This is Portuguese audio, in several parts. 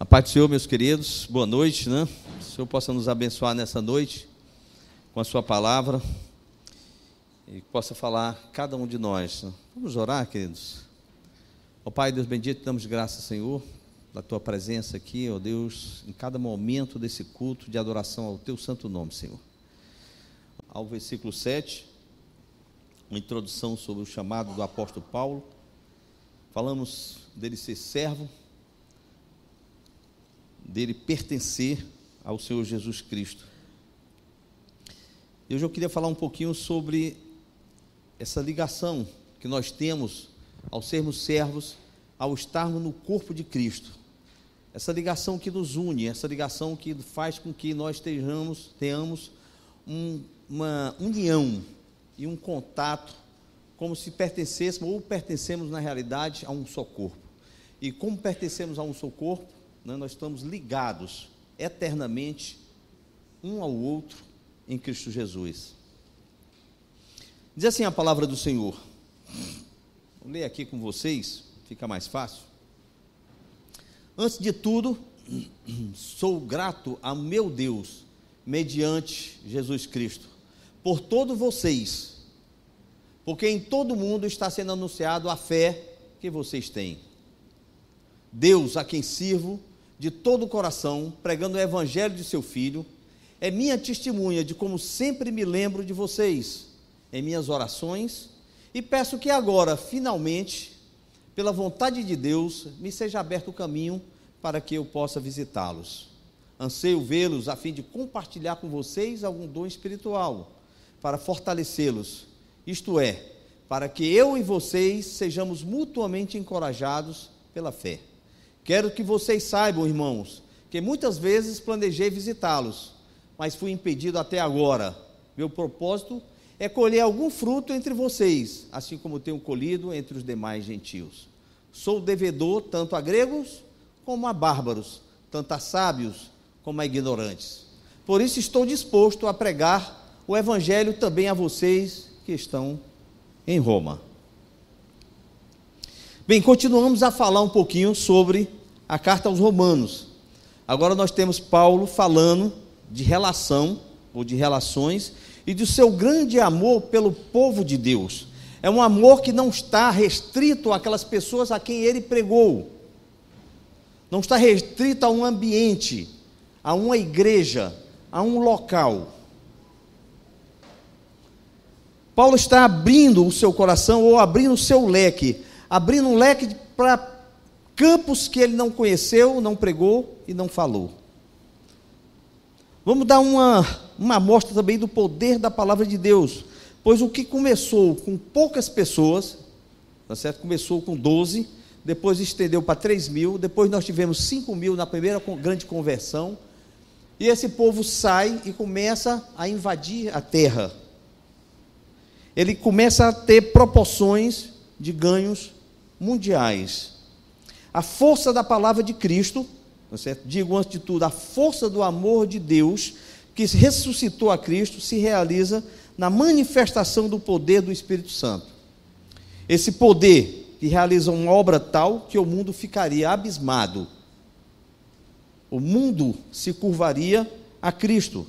A paz do Senhor, meus queridos, boa noite, né? Que o Senhor possa nos abençoar nessa noite com a sua palavra e possa falar cada um de nós, né? Vamos orar, queridos. Ó Pai, Deus bendito, damos graças, Senhor, da tua presença aqui, ó Deus, em cada momento desse culto de adoração ao teu santo nome, Senhor. Ao versículo 7, uma introdução sobre o chamado do apóstolo Paulo. Falamos dele ser servo, dele pertencer ao Senhor Jesus Cristo. Hoje eu queria falar um pouquinho sobre essa ligação que nós temos ao sermos servos, ao estarmos no corpo de Cristo. Essa ligação que nos une, essa ligação que faz com que nós tenhamos uma união e um contato, como se pertencêssemos, ou pertencemos na realidade a um só corpo. E como pertencemos a um só corpo, né, nós estamos ligados eternamente um ao outro em Cristo Jesus. Diz assim a palavra do Senhor. Vou ler aqui com vocês, fica mais fácil. Antes de tudo, sou grato ao meu Deus, mediante Jesus Cristo, por todos vocês, porque em todo mundo está sendo anunciado a fé que vocês têm. Deus, a quem sirvo de todo o coração, pregando o evangelho de seu Filho, é minha testemunha de como sempre me lembro de vocês em minhas orações, e peço que agora, finalmente, pela vontade de Deus, me seja aberto o caminho para que eu possa visitá-los. Anseio vê-los a fim de compartilhar com vocês algum dom espiritual, para fortalecê-los, isto é, para que eu e vocês sejamos mutuamente encorajados pela fé. Quero que vocês saibam, irmãos, que muitas vezes planejei visitá-los, mas fui impedido até agora. Meu propósito é colher algum fruto entre vocês, assim como tenho colhido entre os demais gentios. Sou devedor tanto a gregos como a bárbaros, tanto a sábios como a ignorantes. Por isso estou disposto a pregar o evangelho também a vocês que estão em Roma. Bem, continuamos a falar um pouquinho sobre a carta aos Romanos. Agora nós temos Paulo falando de relação, ou de relações, e do seu grande amor pelo povo de Deus. É um amor que não está restrito àquelas pessoas a quem ele pregou. Não está restrito a um ambiente, a uma igreja, a um local. Paulo está abrindo o seu coração, ou abrindo o seu leque, abrindo um leque para campos que ele não conheceu, não pregou e não falou. Vamos dar uma amostra também do poder da palavra de Deus, pois o que começou com poucas pessoas, tá certo? Começou com 12, depois estendeu para 3.000, depois nós tivemos 5.000 na primeira grande conversão, e esse povo sai e começa a invadir a terra. Ele começa a ter proporções de ganhos mundiais. A força da palavra de Cristo, tá certo? Digo antes de tudo, a força do amor de Deus, que ressuscitou a Cristo, se realiza na manifestação do poder do Espírito Santo. Esse poder que realiza uma obra tal que o mundo ficaria abismado. O mundo se curvaria a Cristo.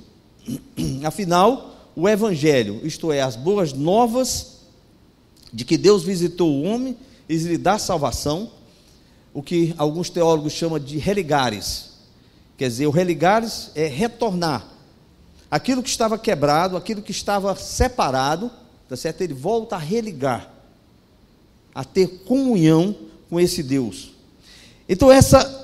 Afinal, o Evangelho, isto é, as boas novas de que Deus visitou o homem e lhe dá salvação, o que alguns teólogos chamam de religares. Quer dizer, o religares é retornar. Aquilo que estava quebrado, aquilo que estava separado, tá certo? Ele volta a religar, a ter comunhão com esse Deus. Então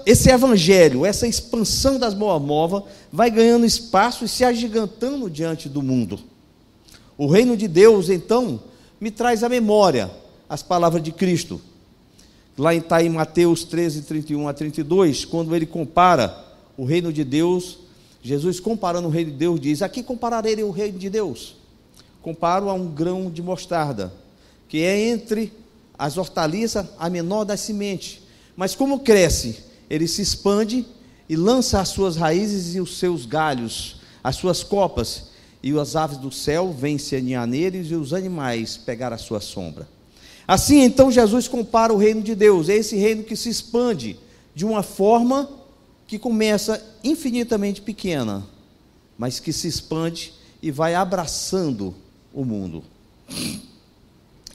esse evangelho, essa expansão das boas novas, vai ganhando espaço e se agigantando diante do mundo. O reino de Deus, então, me traz à memória as palavras de Cristo. Lá está em Mateus 13, 31 a 32, quando ele compara o reino de Deus, Jesus comparando o reino de Deus, diz: aqui compararei o reino de Deus. Comparo a um grão de mostarda, que é entre as hortaliças a menor da semente. Mas como cresce, ele se expande e lança as suas raízes e os seus galhos, as suas copas, e as aves do céu vêm se aninhar neles e os animais pegar a sua sombra. Assim, então, Jesus compara o reino de Deus, é esse reino que se expande de uma forma que começa infinitamente pequena, mas que se expande e vai abraçando o mundo.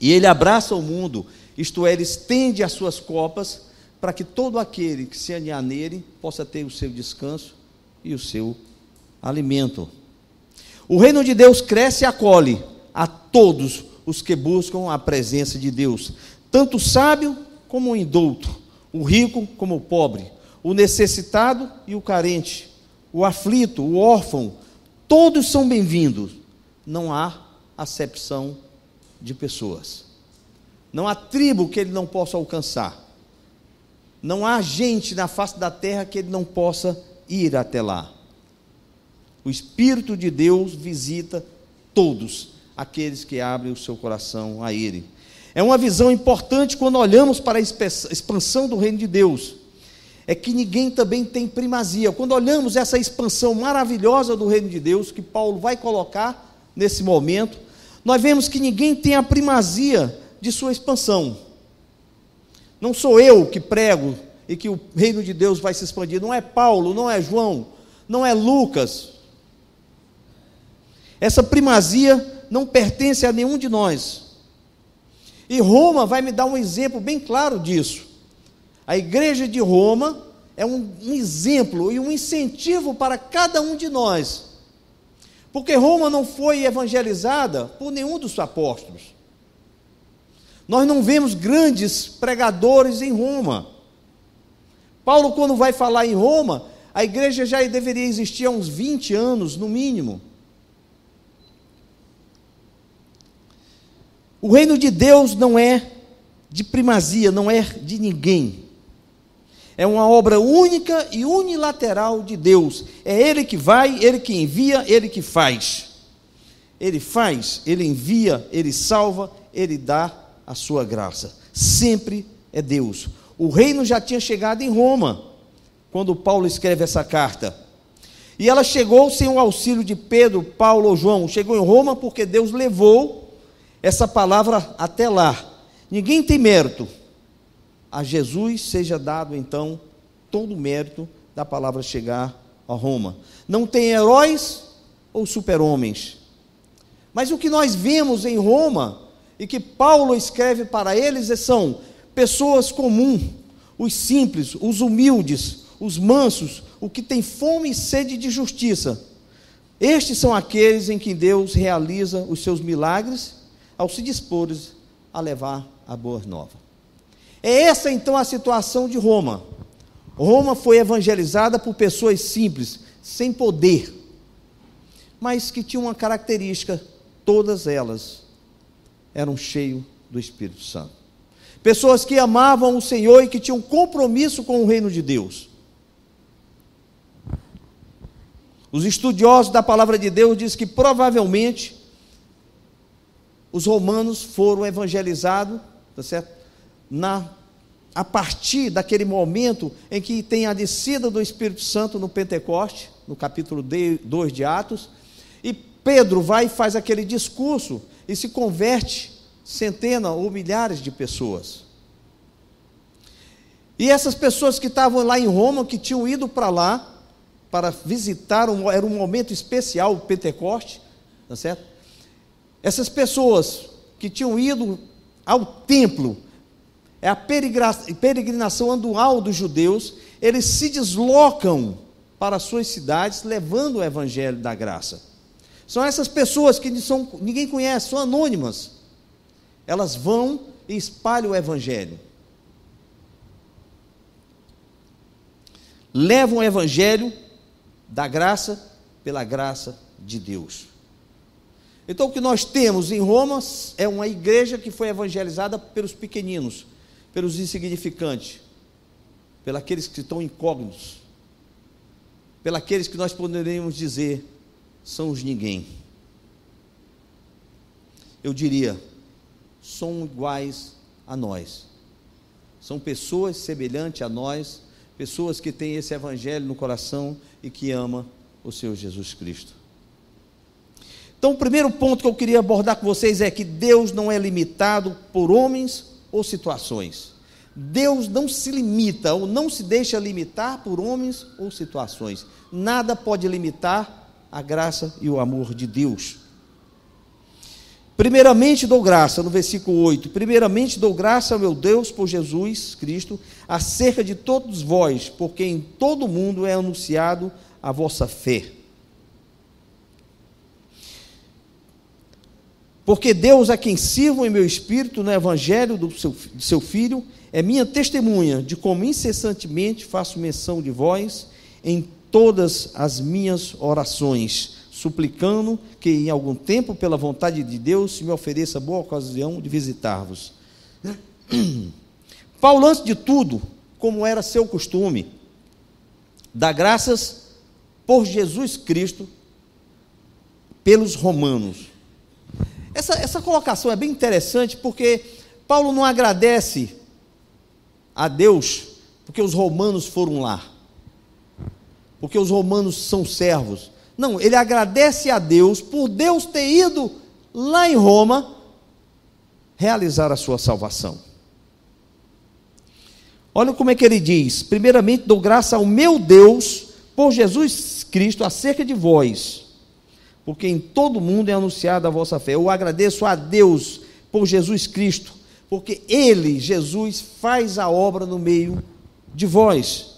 E ele abraça o mundo, isto é, ele estende as suas copas para que todo aquele que se aninhar nele possa ter o seu descanso e o seu alimento. O reino de Deus cresce e acolhe a todos os que buscam a presença de Deus, tanto o sábio como o indouto, o rico como o pobre, o necessitado e o carente, o aflito, o órfão, todos são bem-vindos. Não há acepção de pessoas. Não há tribo que ele não possa alcançar. Não há gente na face da terra que ele não possa ir até lá. O Espírito de Deus visita todos aqueles que abrem o seu coração a ele. É uma visão importante quando olhamos para a expansão do reino de Deus. É que ninguém também tem primazia. Quando olhamos essa expansão maravilhosa do reino de Deus, que Paulo vai colocar nesse momento, nós vemos que ninguém tem a primazia de sua expansão. Não sou eu que prego e que o reino de Deus vai se expandir. Não é Paulo, não é João, não é Lucas. Essa primazia não pertence a nenhum de nós. E Roma vai me dar um exemplo bem claro disso. A igreja de Roma é um exemplo e um incentivo para cada um de nós. Porque Roma não foi evangelizada por nenhum dos apóstolos. Nós não vemos grandes pregadores em Roma. Paulo, quando vai falar em Roma, a igreja já deveria existir há uns 20 anos, no mínimo. O reino de Deus não é de primazia, não é de ninguém. É uma obra única e unilateral de Deus. É Ele que vai, Ele que envia, Ele que faz. Ele faz, Ele envia, Ele salva, Ele dá a sua graça. Sempre é Deus. O reino já tinha chegado em Roma, quando Paulo escreve essa carta. E ela chegou sem o auxílio de Pedro, Paulo ou João. Chegou em Roma porque Deus levou essa palavra até lá. Ninguém tem mérito. A Jesus seja dado, então, todo o mérito da palavra chegar a Roma. Não tem heróis ou super-homens. Mas o que nós vemos em Roma, e que Paulo escreve para eles, são pessoas comuns, os simples, os humildes, os mansos, o que tem fome e sede de justiça. Estes são aqueles em que Deus realiza os seus milagres, ao se dispor a levar a boa nova. É essa então a situação de Roma. Roma foi evangelizada por pessoas simples, sem poder, mas que tinham uma característica: todas elas eram cheias do Espírito Santo. Pessoas que amavam o Senhor e que tinham compromisso com o reino de Deus. Os estudiosos da palavra de Deus dizem que provavelmente os romanos foram evangelizados, tá certo? A partir daquele momento em que tem a descida do Espírito Santo no Pentecoste, no capítulo 2 de Atos, e Pedro vai e faz aquele discurso e se converte centenas ou milhares de pessoas. E essas pessoas que estavam lá em Roma, que tinham ido para lá para visitar, era um momento especial, o Pentecoste, tá certo? Essas pessoas que tinham ido ao templo, é a peregrinação anual dos judeus, eles se deslocam para as suas cidades, levando o evangelho da graça. São essas pessoas que ninguém conhece, são anônimas. Elas vão e espalham o evangelho. Levam o evangelho da graça pela graça de Deus. Então o que nós temos em Roma é uma igreja que foi evangelizada pelos pequeninos, pelos insignificantes, pelos aqueles que estão incógnitos, pelos aqueles que nós poderíamos dizer são os ninguém. Eu diria, são iguais a nós, são pessoas semelhantes a nós, pessoas que têm esse evangelho no coração e que amam o Senhor Jesus Cristo. Então o primeiro ponto que eu queria abordar com vocês é que Deus não é limitado por homens ou situações. Deus não se limita ou não se deixa limitar por homens ou situações. Nada pode limitar a graça e o amor de Deus. Primeiramente dou graça, no versículo 8, primeiramente dou graça ao meu Deus por Jesus Cristo, acerca de todos vós, porque em todo o mundo é anunciado a vossa fé. Porque Deus, a quem sirvo em meu espírito no evangelho do seu Filho, é minha testemunha de como incessantemente faço menção de vós em todas as minhas orações, suplicando que em algum tempo, pela vontade de Deus, se me ofereça boa ocasião de visitar-vos. Paulo, antes de tudo, como era seu costume, dá graças por Jesus Cristo pelos romanos. Essa colocação é bem interessante, porque Paulo não agradece a Deus porque os romanos foram lá, porque os romanos são servos. Não, ele agradece a Deus por Deus ter ido lá em Roma realizar a sua salvação. Olha como é que ele diz: primeiramente dou graça ao meu Deus por Jesus Cristo acerca de vós, porque em todo mundo é anunciada a vossa fé. Eu agradeço a Deus por Jesus Cristo, porque Ele, Jesus, faz a obra no meio de vós.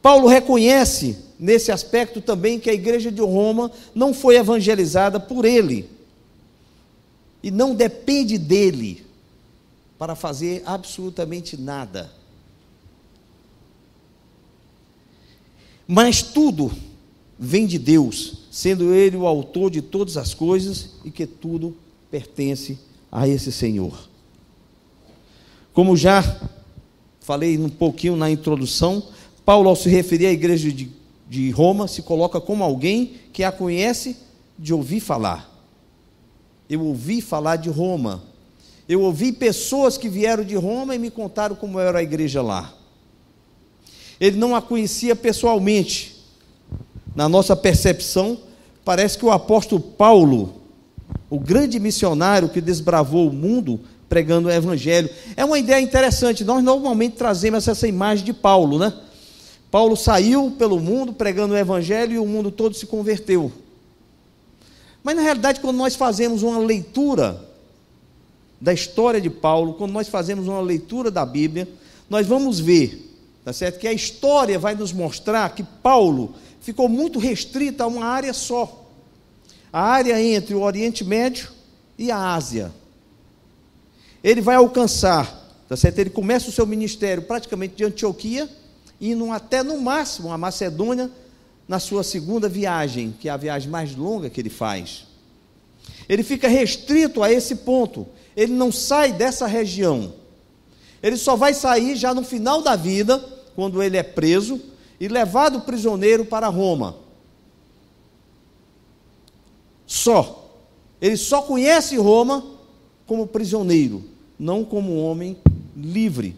Paulo reconhece nesse aspecto também que a igreja de Roma não foi evangelizada por ele, e não depende dele para fazer absolutamente nada. Mas tudo vem de Deus, sendo Ele o autor de todas as coisas, e que tudo pertence a esse Senhor. Como já falei um pouquinho na introdução, Paulo, ao se referir à igreja de Roma, se coloca como alguém que a conhece de ouvir falar. Eu ouvi falar de Roma. Eu ouvi pessoas que vieram de Roma e me contaram como era a igreja lá. Ele não a conhecia pessoalmente. Na nossa percepção, parece que o apóstolo Paulo, o grande missionário que desbravou o mundo pregando o evangelho, é uma ideia interessante. Nós normalmente trazemos essa imagem de Paulo, né? Paulo saiu pelo mundo pregando o evangelho e o mundo todo se converteu. Mas na realidade, quando nós fazemos uma leitura da história de Paulo, quando nós fazemos uma leitura da Bíblia, nós vamos ver, tá certo? Que a história vai nos mostrar que Paulo ficou muito restrito a uma área só, a área entre o Oriente Médio e a Ásia. Ele vai alcançar, tá certo? Ele começa o seu ministério praticamente de Antioquia, indo até no máximo a Macedônia, na sua segunda viagem, que é a viagem mais longa que ele faz. Ele fica restrito a esse ponto, ele não sai dessa região. Ele só vai sair já no final da vida, quando ele é preso e levado prisioneiro para Roma. Ele só conhece Roma como prisioneiro, não como um homem livre.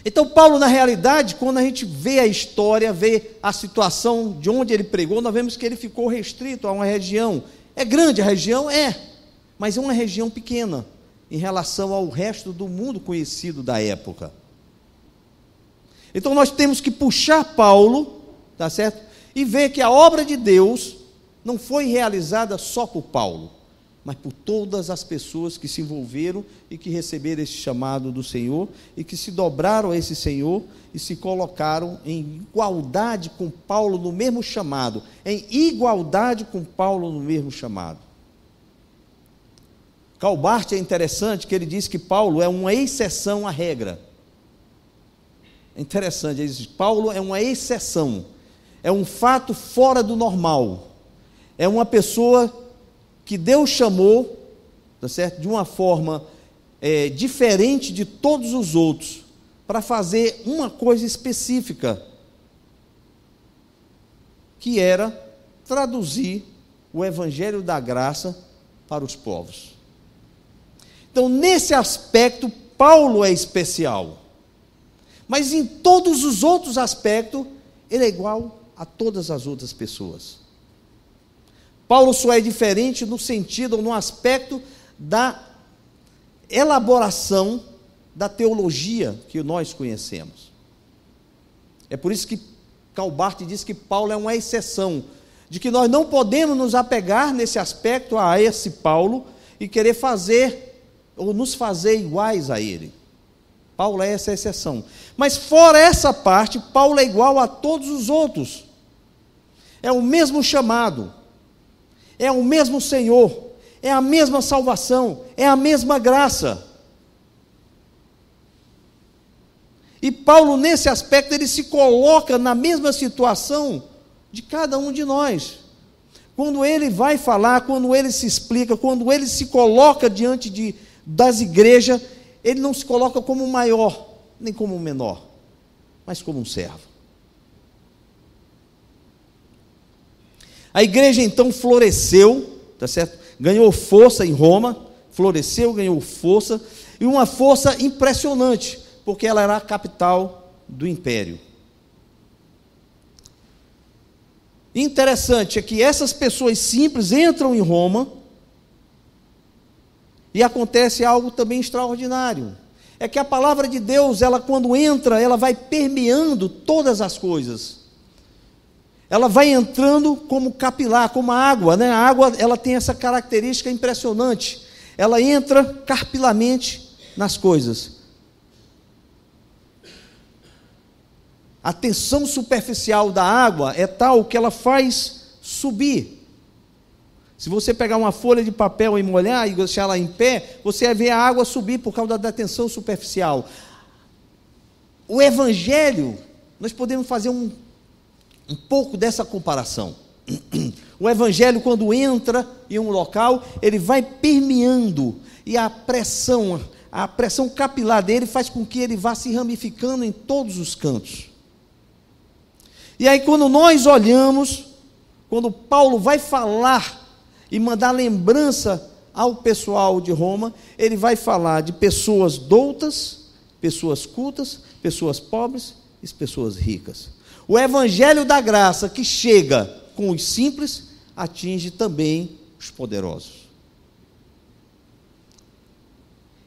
Então Paulo, na realidade, quando a gente vê a história, vê a situação de onde ele pregou, nós vemos que ele ficou restrito a uma região. É grande a região? É, mas é uma região pequena em relação ao resto do mundo conhecido da época. Então nós temos que puxar Paulo, tá certo? E ver que a obra de Deus não foi realizada só por Paulo, mas por todas as pessoas que se envolveram e que receberam esse chamado do Senhor, e que se dobraram a esse Senhor e se colocaram em igualdade com Paulo no mesmo chamado, em igualdade com Paulo no mesmo chamado. Karl Barth é interessante que ele diz que Paulo é uma exceção à regra. É interessante, ele diz que Paulo é uma exceção, é um fato fora do normal, é uma pessoa que Deus chamou, tá certo? De uma forma diferente de todos os outros, para fazer uma coisa específica, que era traduzir o evangelho da graça para os povos. Então, nesse aspecto, Paulo é especial, mas em todos os outros aspectos, ele é igual a todas as outras pessoas. Paulo só é diferente no sentido, ou no aspecto da elaboração da teologia que nós conhecemos. É por isso que Karl Barth diz que Paulo é uma exceção, de que nós não podemos nos apegar nesse aspecto a esse Paulo e querer fazer ou nos fazer iguais a ele. Paulo é essa exceção. Mas fora essa parte, Paulo é igual a todos os outros. É o mesmo chamado, é o mesmo Senhor, é a mesma salvação, é a mesma graça. E Paulo, nesse aspecto, ele se coloca na mesma situação de cada um de nós. Quando ele vai falar, quando ele se explica, quando ele se coloca diante das igrejas, ele não se coloca como o maior, nem como o menor, mas como um servo. A igreja então floresceu, tá certo? Ganhou força em Roma, floresceu, ganhou força, e uma força impressionante, porque ela era a capital do império. Interessante é que essas pessoas simples entram em Roma, e acontece algo também extraordinário. É que a palavra de Deus, ela quando entra, ela vai permeando todas as coisas. Ela vai entrando como capilar, como a água, né? A água, ela tem essa característica impressionante. Ela entra capillarmente nas coisas. A tensão superficial da água é tal que ela faz subir. Se você pegar uma folha de papel e molhar e deixar ela em pé, você vai ver a água subir por causa da tensão superficial. O Evangelho, nós podemos fazer um pouco dessa comparação. O Evangelho, quando entra em um local, ele vai permeando, e a pressão capilar dele faz com que ele vá se ramificando em todos os cantos. E aí, quando nós olhamos, quando Paulo vai falar e mandar lembrança ao pessoal de Roma, ele vai falar de pessoas doutas, pessoas cultas, pessoas pobres e pessoas ricas. O evangelho da graça que chega com os simples, atinge também os poderosos.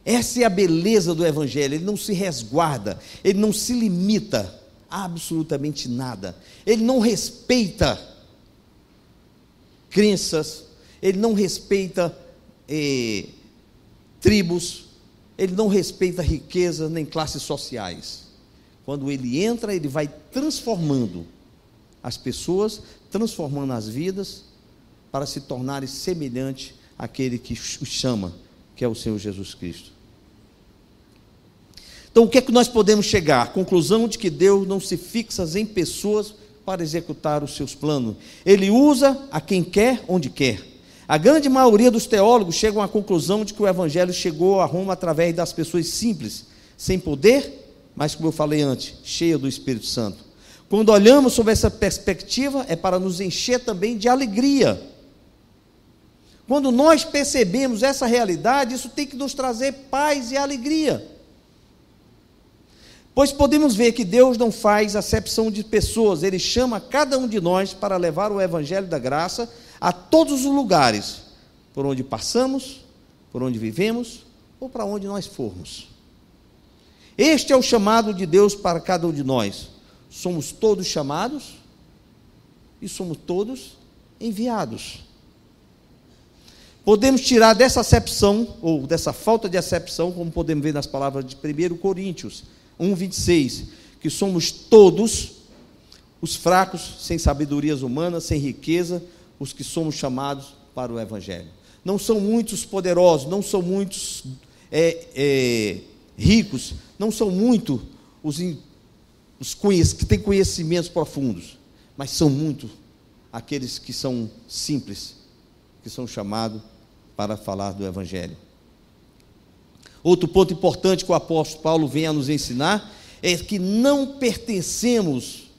Essa é a beleza do evangelho, ele não se resguarda, ele não se limita a absolutamente nada, ele não respeita crenças, ele não respeita tribos, ele não respeita riqueza nem classes sociais. Quando ele entra, ele vai transformando as pessoas, transformando as vidas, para se tornarem semelhantes àquele que os chama, que é o Senhor Jesus Cristo. Então, o que é que nós podemos chegar? A conclusão de que Deus não se fixa em pessoas para executar os seus planos. Ele usa a quem quer, onde quer. A grande maioria dos teólogos chegam à conclusão de que o Evangelho chegou a Roma através das pessoas simples, sem poder, mas, como eu falei antes, cheia do Espírito Santo. Quando olhamos sobre essa perspectiva, é para nos encher também de alegria. Quando nós percebemos essa realidade, isso tem que nos trazer paz e alegria. Pois podemos ver que Deus não faz acepção de pessoas, Ele chama cada um de nós para levar o Evangelho da graça a todos os lugares, por onde passamos, por onde vivemos, ou para onde nós formos. Este é o chamado de Deus para cada um de nós. Somos todos chamados e somos todos enviados. Podemos tirar dessa acepção, ou dessa falta de acepção, como podemos ver nas palavras de 1 Coríntios 1:26, que somos todos os fracos, sem sabedorias humanas, sem riqueza, os que somos chamados para o Evangelho. Não são muitos poderosos, não são muitos ricos, não são muitos os que têm conhecimentos profundos, mas são muitos aqueles que são simples, que são chamados para falar do Evangelho. Outro ponto importante que o apóstolo Paulo vem a nos ensinar é que não pertencemos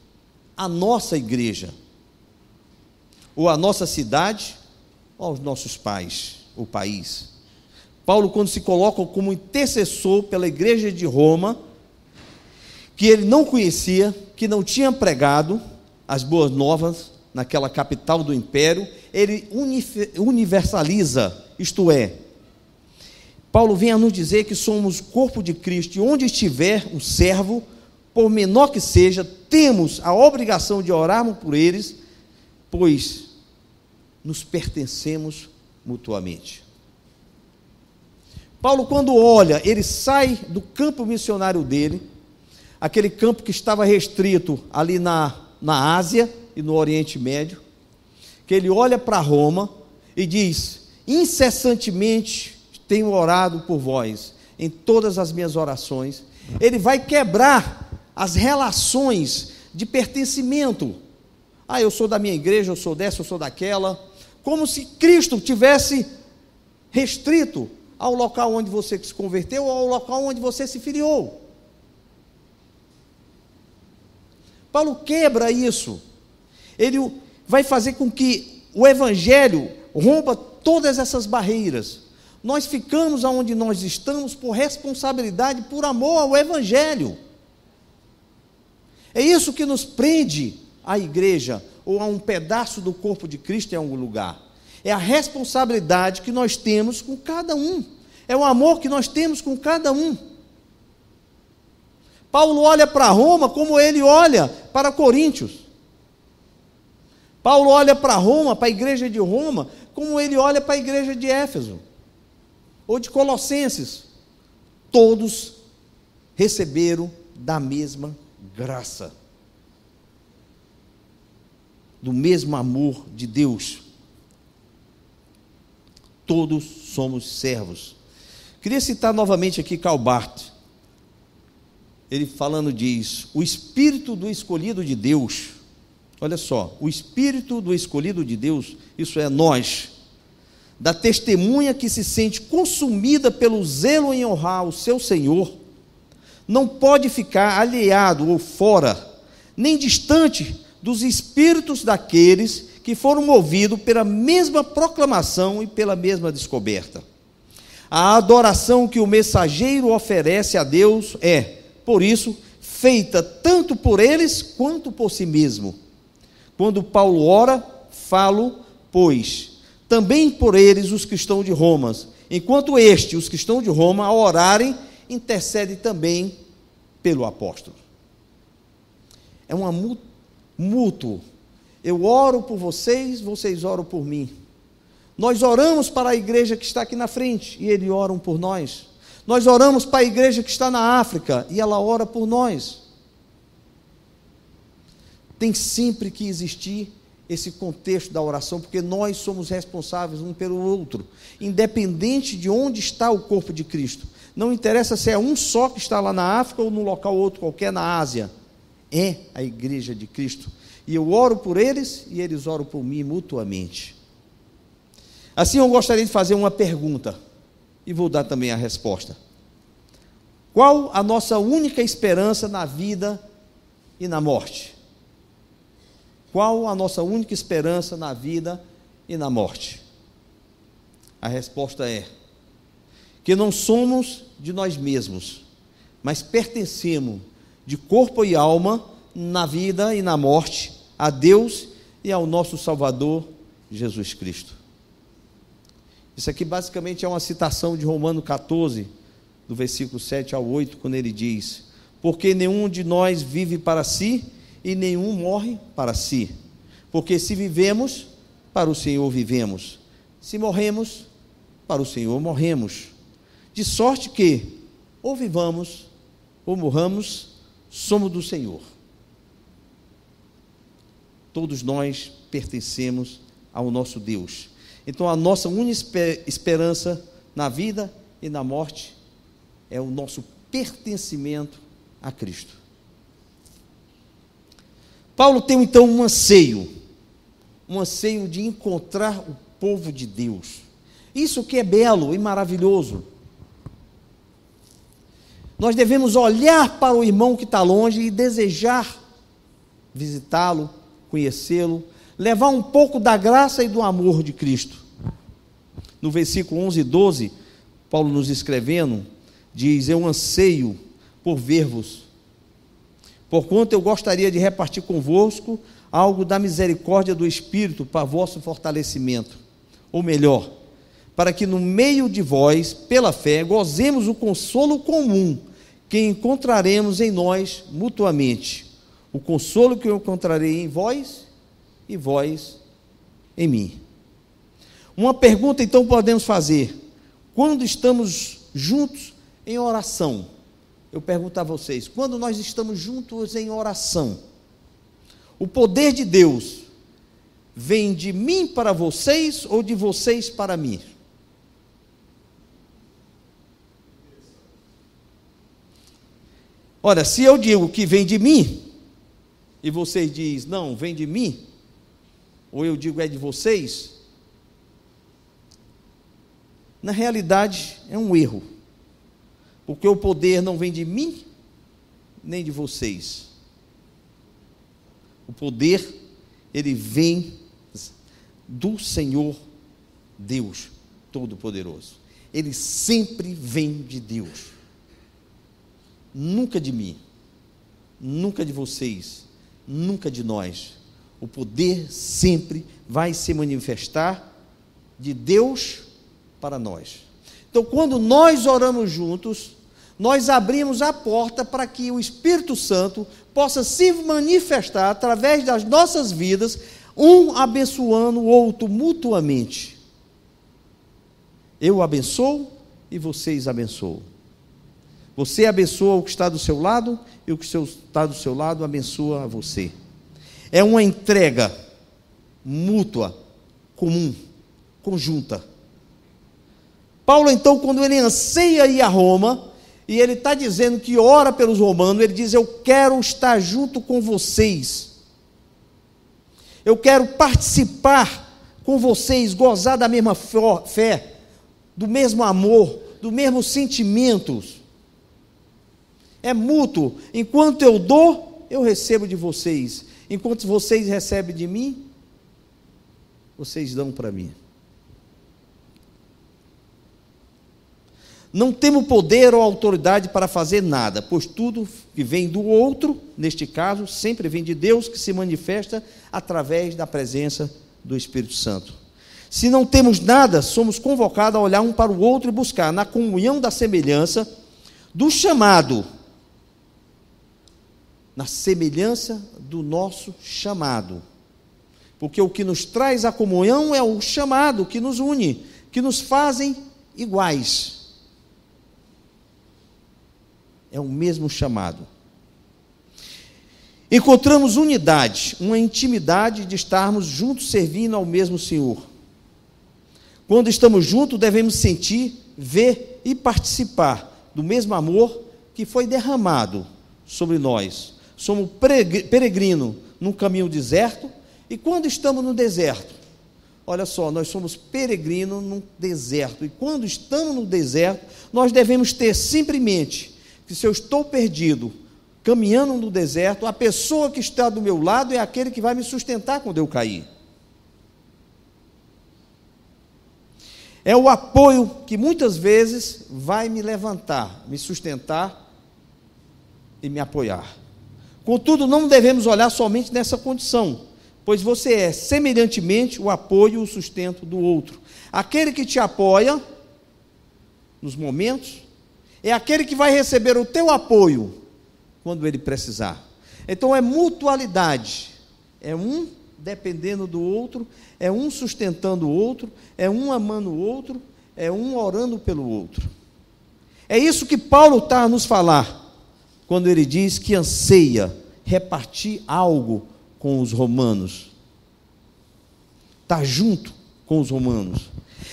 à nossa igreja, ou à nossa cidade, ou aos nossos pais, ou país. Paulo, quando se coloca como intercessor pela igreja de Roma, que ele não conhecia, que não tinha pregado as boas novas naquela capital do império, ele universaliza, isto é, Paulo vem a nos dizer que somos o corpo de Cristo, e onde estiver um servo, por menor que seja, temos a obrigação de orarmos por eles, pois nos pertencemos mutuamente. Paulo, quando olha, ele sai do campo missionário dele, aquele campo que estava restrito ali na Ásia e no Oriente Médio, que ele olha para Roma e diz: incessantemente tenho orado por vós, em todas as minhas orações. Ele vai quebrar as relações de pertencimento. Eu sou da minha igreja, eu sou dessa, eu sou daquela, como se Cristo tivesse restrito ao local onde você se converteu ou ao local onde você se filiou. Paulo quebra isso. Ele vai fazer com que o Evangelho rompa todas essas barreiras. Nós ficamos onde nós estamos por responsabilidade, por amor ao Evangelho. É isso que nos prende à igreja, ou a um pedaço do corpo de Cristo em algum lugar. É a responsabilidade que nós temos com cada um. É o amor que nós temos com cada um. Paulo olha para Roma como ele olha para Coríntios. Paulo olha para Roma, para a igreja de Roma, como ele olha para a igreja de Éfeso, ou de Colossenses. Todos receberam da mesma graça, do mesmo amor de Deus. Todos somos servos. Queria citar novamente aqui Karl Barth. Ele falando diz: o espírito do escolhido de Deus, olha só, o espírito do escolhido de Deus, isso é nós, da testemunha que se sente consumida pelo zelo em honrar o seu Senhor, não pode ficar alheado ou fora, nem distante dos espíritos daqueles que foram movidos pela mesma proclamação e pela mesma descoberta. A adoração que o mensageiro oferece a Deus é, por isso, feita tanto por eles quanto por si mesmo. Quando Paulo ora, falo, pois, também por eles os que estão de Roma, enquanto os que estão de Roma, a orarem, intercede também pelo apóstolo. É uma mútuo. Eu oro por vocês, vocês oram por mim. Nós oramos para a igreja que está aqui na frente, e eles oram por nós. Nós oramos para a igreja que está na África, e ela ora por nós. Tem sempre que existir esse contexto da oração, porque nós somos responsáveis um pelo outro, independente de onde está o corpo de Cristo. Não interessa se é um só que está lá na África ou no local outro qualquer na Ásia. É a igreja de Cristo. E eu oro por eles e eles oram por mim mutuamente. Assim eu gostaria de fazer uma pergunta e vou dar também a resposta. Qual a nossa única esperança na vida e na morte? Qual a nossa única esperança na vida e na morte? A resposta é que não somos de nós mesmos, mas pertencemos de corpo e alma, na vida e na morte, a Deus e ao nosso Salvador, Jesus Cristo. Isso aqui basicamente é uma citação de Romanos 14, do versículo 7 ao 8, quando ele diz: porque nenhum de nós vive para si, e nenhum morre para si. Porque se vivemos, para o Senhor vivemos. Se morremos, para o Senhor morremos. De sorte que, ou vivamos, ou morramos, somos do Senhor. Todos nós pertencemos ao nosso Deus. Então a nossa única esperança na vida e na morte é o nosso pertencimento a Cristo. Paulo tem então um anseio de encontrar o povo de Deus. Isso que é belo e maravilhoso. Nós devemos olhar para o irmão que está longe e desejar visitá-lo, conhecê-lo, levar um pouco da graça e do amor de Cristo. No versículo 11 e 12, Paulo nos escrevendo, diz: eu anseio por ver-vos, porquanto eu gostaria de repartir convosco algo da misericórdia do Espírito para vosso fortalecimento, ou melhor, para que no meio de vós, pela fé, gozemos o consolo comum que encontraremos em nós mutuamente. O consolo que eu encontrarei em vós e vós em mim. Uma pergunta então podemos fazer: quando estamos juntos em oração? Eu pergunto a vocês, quando nós estamos juntos em oração, o poder de Deus vem de mim para vocês ou de vocês para mim? Ora, se eu digo que vem de mim, e vocês dizem, não, vem de mim, ou eu digo é de vocês, na realidade é um erro, porque o poder não vem de mim, nem de vocês. O poder, ele vem do Senhor Deus Todo-Poderoso. Ele sempre vem de Deus. Nunca de mim, nunca de vocês, nunca de nós. O poder sempre vai se manifestar de Deus para nós. Então, quando nós oramos juntos, nós abrimos a porta para que o Espírito Santo possa se manifestar através das nossas vidas, um abençoando o outro mutuamente. Eu abençoo e vocês abençoam. Você abençoa o que está do seu lado e o que está do seu lado abençoa a você. É uma entrega mútua, comum, conjunta. Paulo, então, quando ele anseia ir a Roma, e ele está dizendo que ora pelos romanos, ele diz: eu quero estar junto com vocês, eu quero participar com vocês, gozar da mesma fé, do mesmo amor, do mesmo sentimentos. É mútuo. Enquanto eu dou, eu recebo de vocês. Enquanto vocês recebem de mim, vocês dão para mim. Não temos poder ou autoridade para fazer nada, pois tudo que vem do outro, neste caso, sempre vem de Deus, que se manifesta através da presença do Espírito Santo. Se não temos nada, somos convocados a olhar um para o outro e buscar, na comunhão da semelhança, do chamado, na semelhança do nosso chamado. Porque o que nos traz a comunhão é o chamado que nos une, que nos fazem iguais. É o mesmo chamado. Encontramos unidade, uma intimidade de estarmos juntos servindo ao mesmo Senhor. Quando estamos juntos, devemos sentir, ver e participar do mesmo amor que foi derramado sobre nós. Somos peregrinos num caminho deserto, e quando estamos no deserto, olha só, nós somos peregrinos num deserto, e quando estamos no deserto, nós devemos ter sempre em mente que se eu estou perdido, caminhando no deserto, a pessoa que está do meu lado é aquele que vai me sustentar quando eu cair. É o apoio que muitas vezes vai me levantar, me sustentar e me apoiar. Contudo, não devemos olhar somente nessa condição, pois você é semelhantemente o apoio e o sustento do outro. Aquele que te apoia nos momentos é aquele que vai receber o teu apoio quando ele precisar. Então é mutualidade, é um dependendo do outro, é um sustentando o outro, é um amando o outro, é um orando pelo outro. É isso que Paulo está a nos falar quando ele diz que anseia repartir algo com os romanos. Está junto com os romanos.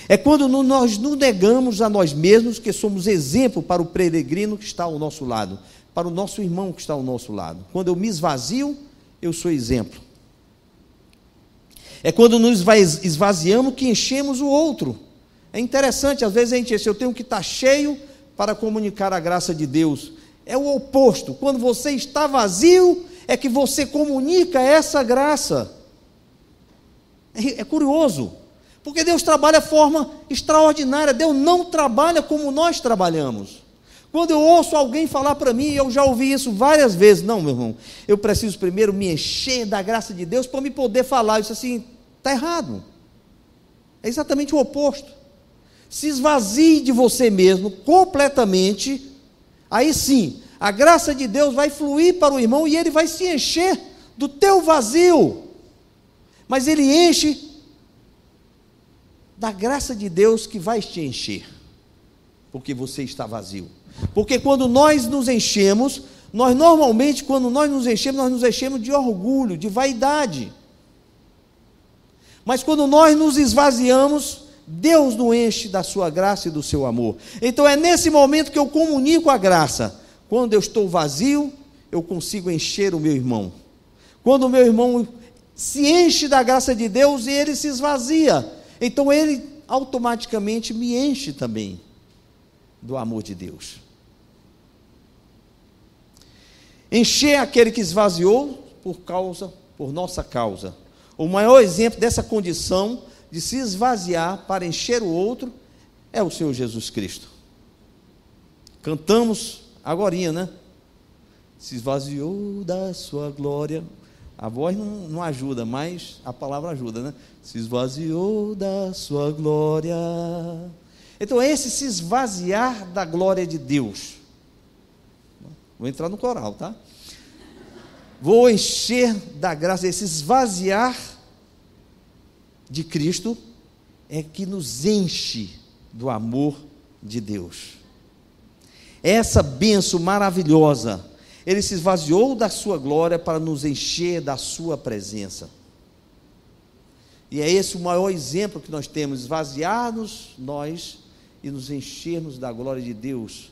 É quando nós nos negamos a nós mesmos, que somos exemplo para o peregrino que está ao nosso lado, para o nosso irmão que está ao nosso lado. Quando eu me esvazio, eu sou exemplo. É quando nos esvaziamos que enchemos o outro. É interessante, às vezes a gente diz, eu tenho que estar cheio para comunicar a graça de Deus. É o oposto. Quando você está vazio, é que você comunica essa graça. É curioso, porque Deus trabalha de forma extraordinária. Deus não trabalha como nós trabalhamos. Quando eu ouço alguém falar para mim, eu já ouvi isso várias vezes, não, meu irmão, eu preciso primeiro me encher da graça de Deus para me poder falar. Isso assim, está errado. É exatamente o oposto. se esvazie de você mesmo completamente, aí sim, a graça de Deus vai fluir para o irmão e ele vai se encher do teu vazio. Mas ele enche da graça de Deus que vai te encher, porque você está vazio. Porque quando nós nos enchemos, nós normalmente, quando nós nos enchemos de orgulho, de vaidade. Mas quando nós nos esvaziamos, Deus nos enche da sua graça e do seu amor. Então é nesse momento que eu comunico a graça. Quando eu estou vazio, eu consigo encher o meu irmão. Quando o meu irmão se enche da graça de Deus e ele se esvazia, então ele automaticamente me enche também do amor de Deus. Encher aquele que esvaziou por nossa causa. O maior exemplo dessa condição de se esvaziar para encher o outro é o Senhor Jesus Cristo. Cantamos agorinha, né? Se esvaziou da sua glória. A voz não ajuda, mas a palavra ajuda, né? Se esvaziou da sua glória. Então é esse se esvaziar da glória de Deus. Vou entrar no coral, tá? Vou encher da graça, esse esvaziar de Cristo é que nos enche do amor de Deus. Essa bênção maravilhosa, ele se esvaziou da sua glória para nos encher da sua presença. E é esse o maior exemplo que nós temos, esvaziar-nos nós e nos enchermos da glória de Deus.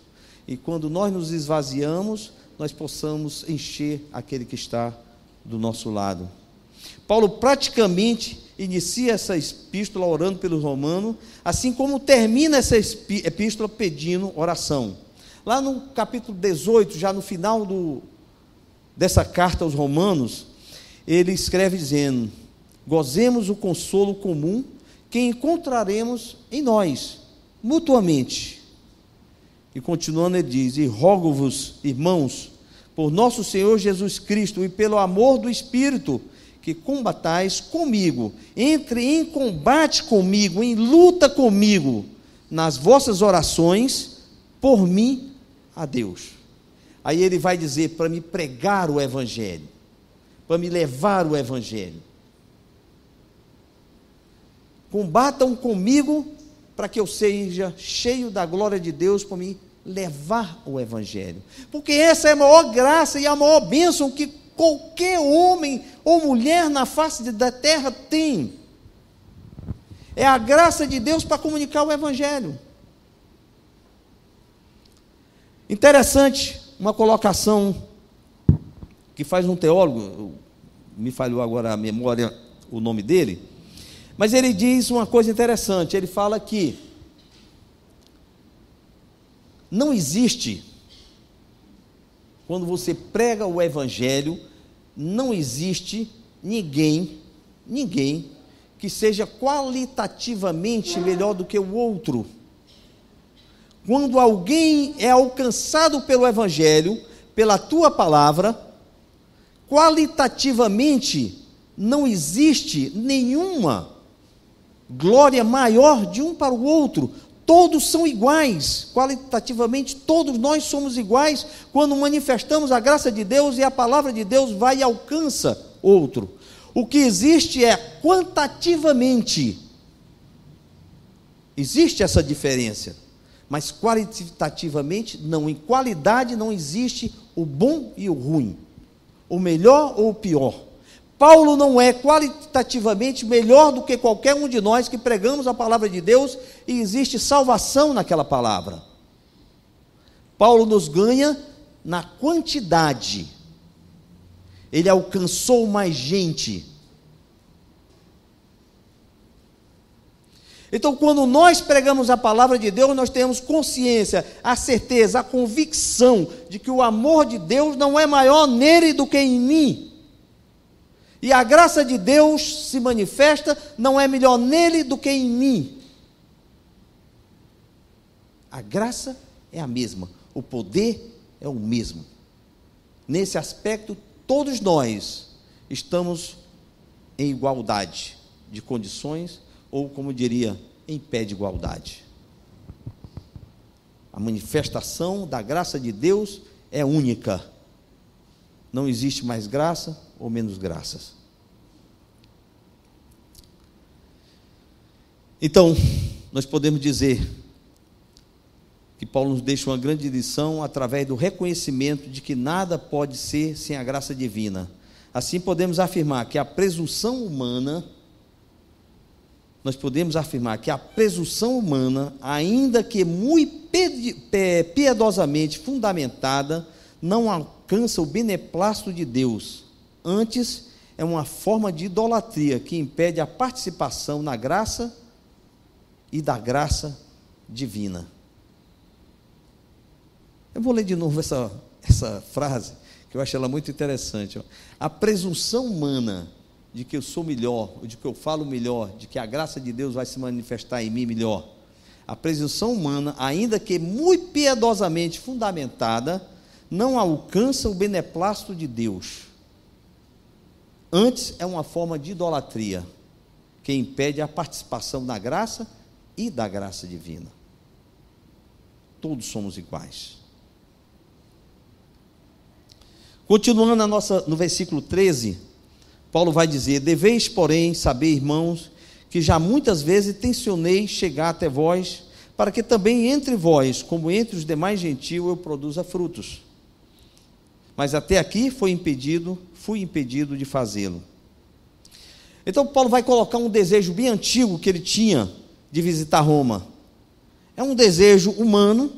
E quando nós nos esvaziamos, nós possamos encher aquele que está do nosso lado. Paulo praticamente inicia essa epístola orando pelos romanos, assim como termina essa epístola pedindo oração. Lá no capítulo 18, já no final dessa carta aos romanos, ele escreve dizendo: gozemos o consolo comum que encontraremos em nós, mutuamente. E continuando ele diz: e rogo-vos, irmãos, por nosso Senhor Jesus Cristo e pelo amor do Espírito, que combatais comigo, entre em combate comigo, em luta comigo, nas vossas orações, por mim a Deus. Aí ele vai dizer para me pregar o Evangelho, para me levar o Evangelho. Combatam comigo para que eu seja cheio da glória de Deus, para me levar o Evangelho. Porque essa é a maior graça e a maior bênção que qualquer homem ou mulher na face da terra tem. É a graça de Deus para comunicar o Evangelho. Interessante, uma colocação que faz um teólogo, me falhou agora a memória, o nome dele, mas ele diz uma coisa interessante. Ele fala que não existe, quando você prega o Evangelho, não existe ninguém que seja qualitativamente melhor do que o outro. Quando alguém é alcançado pelo Evangelho, pela tua palavra, qualitativamente não existe nenhuma glória maior de um para o outro. Todos são iguais, qualitativamente todos nós somos iguais quando manifestamos a graça de Deus e a palavra de Deus vai e alcança outro. O que existe é quantitativamente, existe essa diferença, mas qualitativamente não. Em qualidade não existe o bom e o ruim, o melhor ou o pior. Paulo não é qualitativamente melhor do que qualquer um de nós que pregamos a palavra de Deus e existe salvação naquela palavra. Paulo nos ganha na quantidade. Ele alcançou mais gente. Então, quando nós pregamos a palavra de Deus, nós temos consciência, a certeza, a convicção de que o amor de Deus não é maior nele do que em mim. E a graça de Deus se manifesta, não é melhor nele do que em mim. A graça é a mesma, o poder é o mesmo. Nesse aspecto, todos nós estamos em igualdade de condições, ou como diria, em pé de igualdade. A manifestação da graça de Deus é única. Não existe mais graça ou menos graças. Então, nós podemos dizer que Paulo nos deixa uma grande lição através do reconhecimento de que nada pode ser sem a graça divina. Assim podemos afirmar que a presunção humana, ainda que muito piedosamente fundamentada, não alcança o beneplácito de Deus. Antes, é uma forma de idolatria que impede a participação na graça e da graça divina. Eu vou ler de novo essa frase, que eu acho ela muito interessante. A presunção humana de que eu sou melhor, ou de que eu falo melhor, de que a graça de Deus vai se manifestar em mim melhor. A presunção humana, ainda que muito piedosamente fundamentada, não alcança o beneplácito de Deus. Antes, é uma forma de idolatria que impede a participação na graça e da graça divina. Todos somos iguais. Continuando no versículo 13, Paulo vai dizer: deveis, porém, saber, irmãos, que já muitas vezes tencionei chegar até vós, para que também entre vós, como entre os demais gentios, eu produza frutos. Mas até aqui fui impedido de fazê-lo. Então Paulo vai colocar um desejo bem antigo que ele tinha de visitar Roma. É um desejo humano,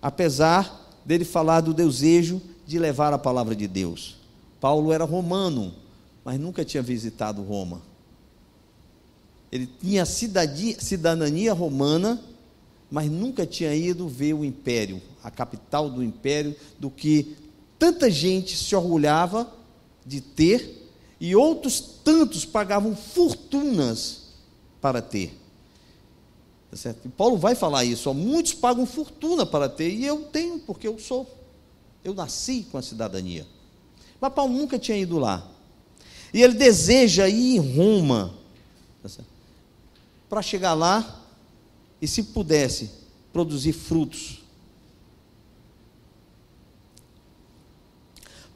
apesar dele falar do desejo de levar a palavra de Deus. Paulo era romano, mas nunca tinha visitado Roma. Ele tinha cidadania romana, mas nunca tinha ido ver o império, a capital do império, do que tanta gente se orgulhava de ter, e outros tantos pagavam fortunas para ter. Tá certo? E Paulo vai falar isso, muitos pagam fortuna para ter, e eu tenho, porque eu nasci com a cidadania. Mas Paulo nunca tinha ido lá. E ele deseja ir em Roma, tá certo? Para chegar lá e, se pudesse, produzir frutos.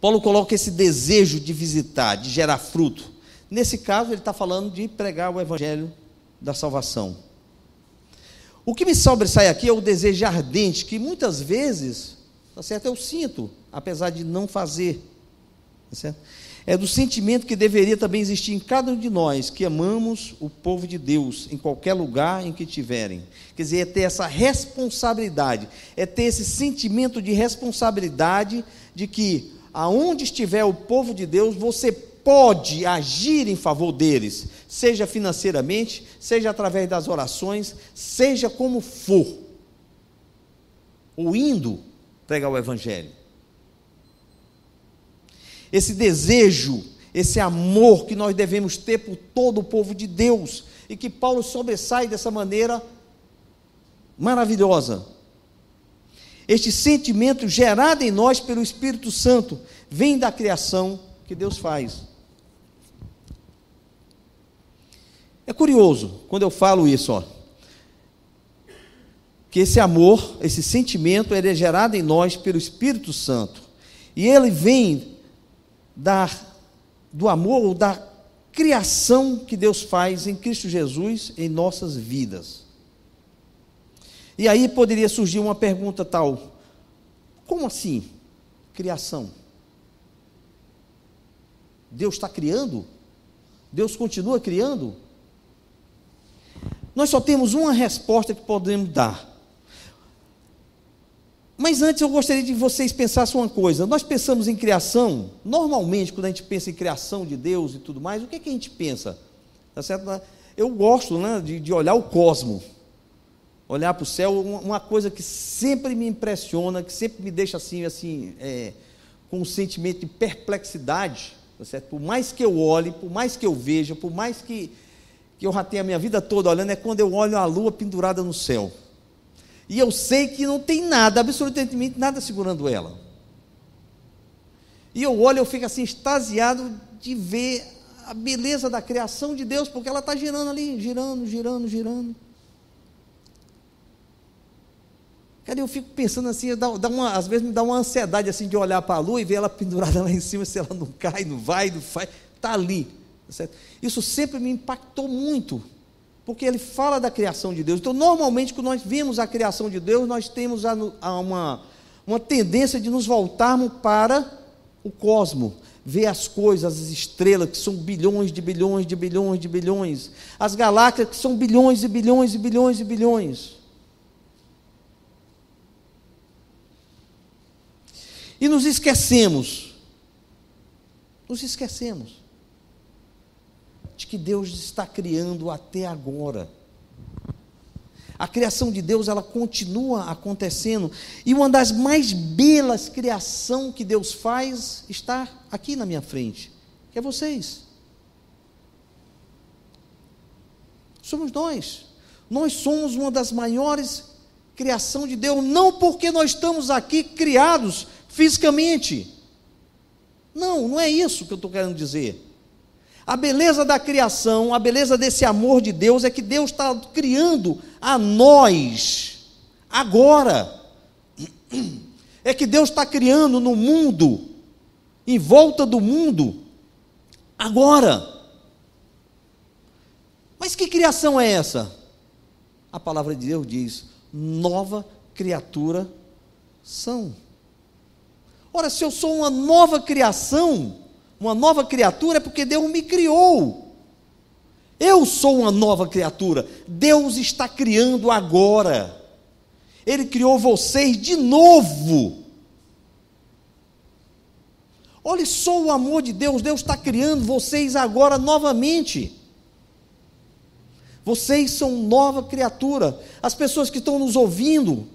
Paulo coloca esse desejo de visitar, de gerar fruto. Nesse caso, ele está falando de pregar o evangelho da salvação. O que me sobressai aqui é o desejo ardente, que muitas vezes, tá certo, eu sinto, apesar de não fazer. Tá certo? É do sentimento que deveria também existir em cada um de nós, que amamos o povo de Deus, em qualquer lugar em que estiverem. Quer dizer, é ter essa responsabilidade, é ter esse sentimento de responsabilidade, de que aonde estiver o povo de Deus, você pode agir em favor deles, seja financeiramente, seja através das orações, seja como for, ou indo pregar o evangelho. Esse desejo, esse amor que nós devemos ter por todo o povo de Deus, e que Paulo sobressai dessa maneira maravilhosa. Este sentimento gerado em nós pelo Espírito Santo vem da criação que Deus faz. É curioso, quando eu falo isso, que esse amor, esse sentimento, ele é gerado em nós pelo Espírito Santo, e ele vem do amor, ou da criação que Deus faz em Cristo Jesus em nossas vidas. E aí poderia surgir uma pergunta tal: como assim, criação? Deus está criando? Deus continua criando? Nós só temos uma resposta que podemos dar. Mas antes eu gostaria de que vocês pensassem uma coisa. Nós pensamos em criação, normalmente quando a gente pensa em criação de Deus e tudo mais, o que é que a gente pensa? Tá certo? Eu gosto, né, de olhar o cosmos, olhar para o céu, uma coisa que sempre me impressiona, que sempre me deixa assim com um sentimento de perplexidade, tá certo? Por mais que eu olhe, por mais que eu veja, por mais que eu já tenha a minha vida toda olhando, é quando eu olho a lua pendurada no céu. E eu sei que não tem nada, absolutamente nada segurando ela. E eu olho, eu fico assim extasiado de ver a beleza da criação de Deus, porque ela está girando ali, girando. Cara, eu fico pensando assim, às vezes me dá uma ansiedade assim de olhar para a lua e ver ela pendurada lá em cima, se ela não cai, não vai, não faz, está ali. Tá certo? Isso sempre me impactou muito, porque ele fala da criação de Deus. Então, normalmente, quando nós vemos a criação de Deus, nós temos uma tendência de nos voltarmos para o cosmos, ver as coisas, as estrelas, que são bilhões de bilhões de bilhões de bilhões, as galáxias, que são bilhões e bilhões e bilhões e bilhões. E nos esquecemos de que Deus está criando até agora. A criação de Deus, ela continua acontecendo, e uma das mais belas criações que Deus faz está aqui na minha frente, que é vocês. Somos nós. Nós somos uma das maiores criações de Deus, não porque nós estamos aqui criados fisicamente. Não é isso que eu estou querendo dizer. A beleza da criação, a beleza desse amor de Deus é que Deus está criando a nós agora. É que Deus está criando no mundo, em volta do mundo, agora. Mas que criação é essa? A palavra de Deus diz: nova criatura são. Ora, se eu sou uma nova criação, uma nova criatura, é porque Deus me criou. Eu sou uma nova criatura. Deus está criando agora. Ele criou vocês de novo. Olha só o amor de Deus. Deus está criando vocês agora novamente. Vocês são nova criatura. As pessoas que estão nos ouvindo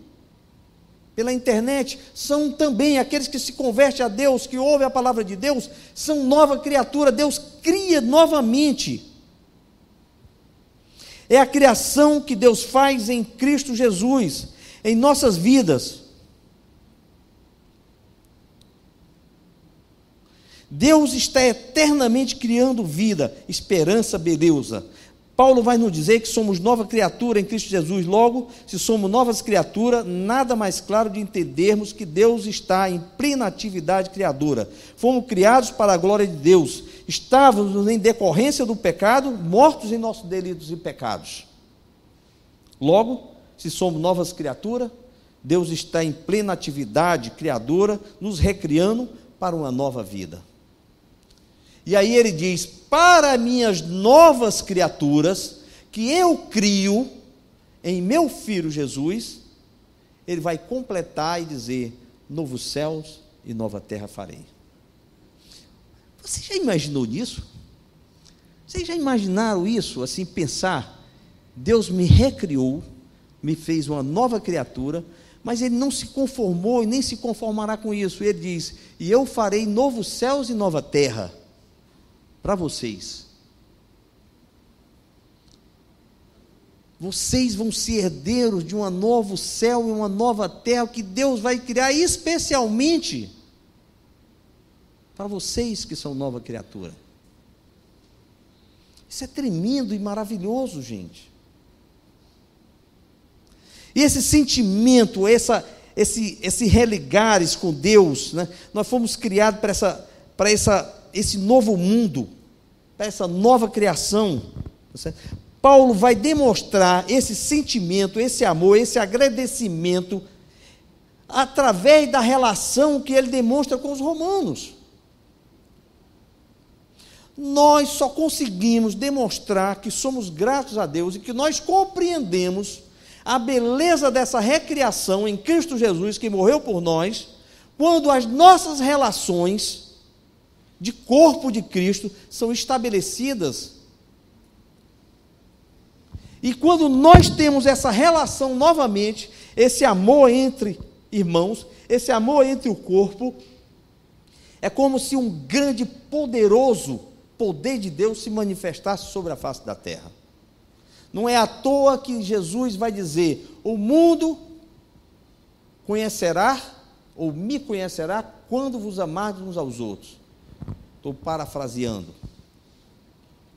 pela internet são também aqueles que se convertem a Deus, que ouvem a palavra de Deus, são nova criatura. Deus cria novamente. É a criação que Deus faz em Cristo Jesus, em nossas vidas. Deus está eternamente criando vida, esperança, beleza. Paulo vai nos dizer que somos nova criatura em Cristo Jesus. Logo, se somos novas criaturas, nada mais claro de entendermos que Deus está em plena atividade criadora. Fomos criados para a glória de Deus. Estávamos em decorrência do pecado, mortos em nossos delitos e pecados. Logo, se somos novas criaturas, Deus está em plena atividade criadora, nos recriando para uma nova vida. E aí ele diz: para minhas novas criaturas, que eu crio em meu Filho Jesus, ele vai completar e dizer: novos céus e nova terra farei. Você já imaginou nisso? Vocês já imaginaram isso? Assim, pensar, Deus me recriou, me fez uma nova criatura, mas Ele não se conformou e nem se conformará com isso. Ele diz: e eu farei novos céus e nova terra para vocês. Vocês vão ser herdeiros de um novo céu e uma nova terra que Deus vai criar especialmente para vocês que são nova criatura. Isso é tremendo e maravilhoso, gente. E esse sentimento, esse religares com Deus, né? Nós fomos criados para esse novo mundo, para essa nova criação. Paulo vai demonstrar esse sentimento, esse amor, esse agradecimento, através da relação que ele demonstra com os romanos. Nós só conseguimos demonstrar que somos gratos a Deus e que nós compreendemos a beleza dessa recriação em Cristo Jesus, que morreu por nós, quando as nossas relações de corpo de Cristo são estabelecidas. E quando nós temos essa relação novamente, esse amor entre irmãos, esse amor entre o corpo, é como se um grande, poderoso poder de Deus se manifestasse sobre a face da terra. Não é à toa que Jesus vai dizer: o mundo conhecerá, ou me conhecerá, quando vos amardes uns aos outros. Estou parafraseando.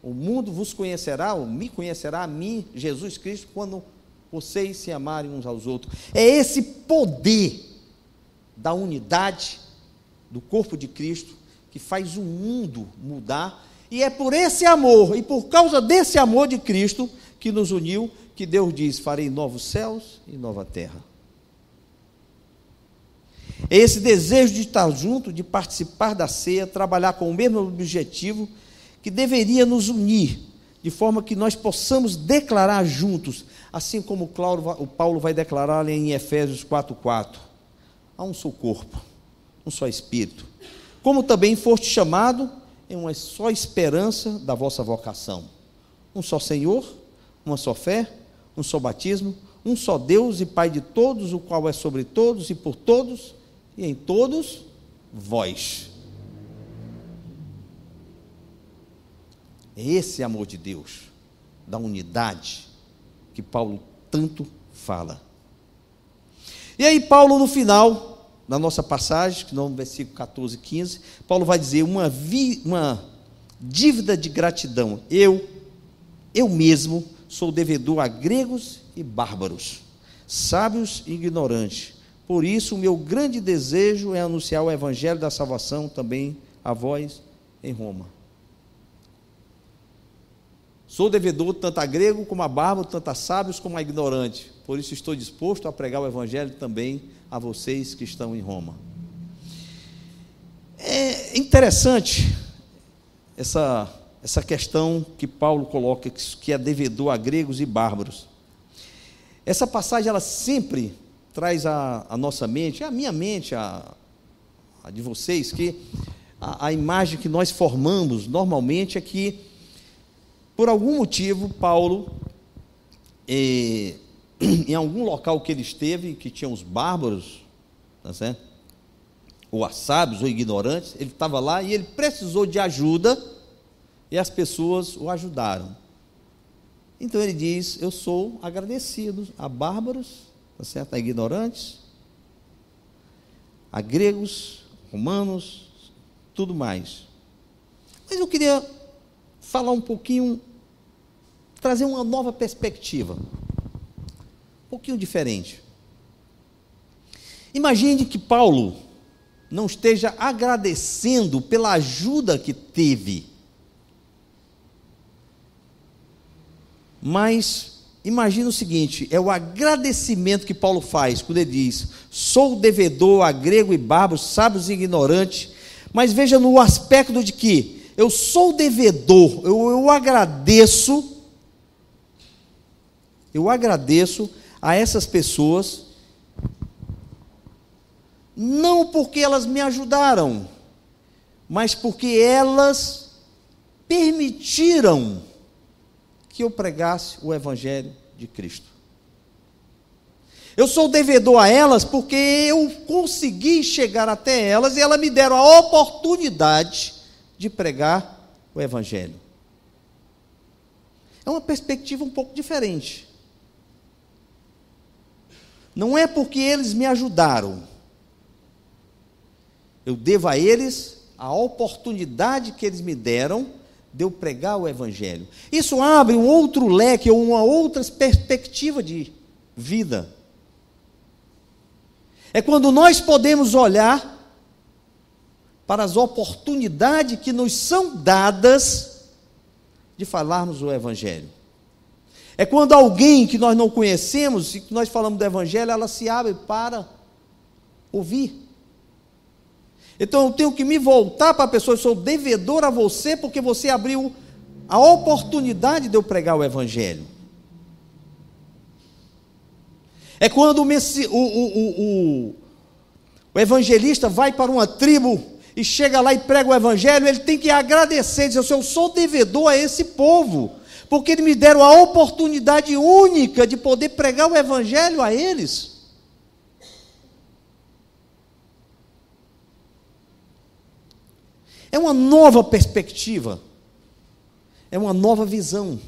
O mundo vos conhecerá, ou me conhecerá a mim, Jesus Cristo, quando vocês se amarem uns aos outros. É esse poder da unidade do corpo de Cristo que faz o mundo mudar, e é por esse amor e por causa desse amor de Cristo que nos uniu, que Deus diz: farei novos céus e nova terra. É esse desejo de estar junto, de participar da ceia, trabalhar com o mesmo objetivo, que deveria nos unir, de forma que nós possamos declarar juntos, assim como o Paulo vai declarar em Efésios 4:4, há um só corpo, um só Espírito, como também foste chamado em uma só esperança da vossa vocação, um só Senhor, uma só fé, um só batismo, um só Deus e Pai de todos, o qual é sobre todos e por todos e em todos vós. É esse amor de Deus, da unidade, que Paulo tanto fala. E aí Paulo, no final da nossa passagem, que no versículo 14 e 15, Paulo vai dizer uma dívida de gratidão. Eu mesmo sou devedor a gregos e bárbaros, sábios e ignorantes. Por isso, o meu grande desejo é anunciar o evangelho da salvação também a vós em Roma. Sou devedor tanto a grego como a bárbaro, tanto a sábios como a ignorante. Por isso estou disposto a pregar o evangelho também a vocês que estão em Roma. É interessante essa questão que Paulo coloca, que é devedor a gregos e bárbaros. Essa passagem, ela sempre traz à nossa mente, à minha mente, a de vocês, que a imagem que nós formamos normalmente é que, por algum motivo, Paulo, em algum local que ele esteve, que tinha os bárbaros, tá certo? Ou sábios ou ignorantes, ele estava lá e ele precisou de ajuda e as pessoas o ajudaram. Então ele diz: eu sou agradecido a bárbaros, tá certo? A ignorantes, a gregos, romanos, tudo mais. Mas eu queria falar um pouquinho, trazer uma nova perspectiva, um pouquinho diferente. Imagine que Paulo não esteja agradecendo pela ajuda que teve, mas imagine o seguinte: é o agradecimento que Paulo faz quando ele diz: sou devedor a grego e bárbaros, sábios e ignorantes. Mas veja no aspecto de que eu sou devedor, eu agradeço a essas pessoas, não porque elas me ajudaram, mas porque elas permitiram que eu pregasse o evangelho de Cristo. Eu sou devedor a elas porque eu consegui chegar até elas e elas me deram a oportunidade de pregar o evangelho. É uma perspectiva um pouco diferente. Não é porque eles me ajudaram. Eu devo a eles a oportunidade que eles me deram de eu pregar o evangelho. Isso abre um outro leque, ou uma outra perspectiva de vida. É quando nós podemos olhar para as oportunidades que nos são dadas de falarmos o evangelho. É quando alguém que nós não conhecemos, e que nós falamos do evangelho, ela se abre para ouvir. Então eu tenho que me voltar para a pessoa: eu sou devedor a você porque você abriu a oportunidade de eu pregar o evangelho. É quando o evangelista vai para uma tribo e chega lá e prega o evangelho, ele tem que agradecer, dizer: eu sou devedor a esse povo, porque eles me deram a oportunidade única de poder pregar o evangelho a eles. É uma nova perspectiva, é uma nova visão.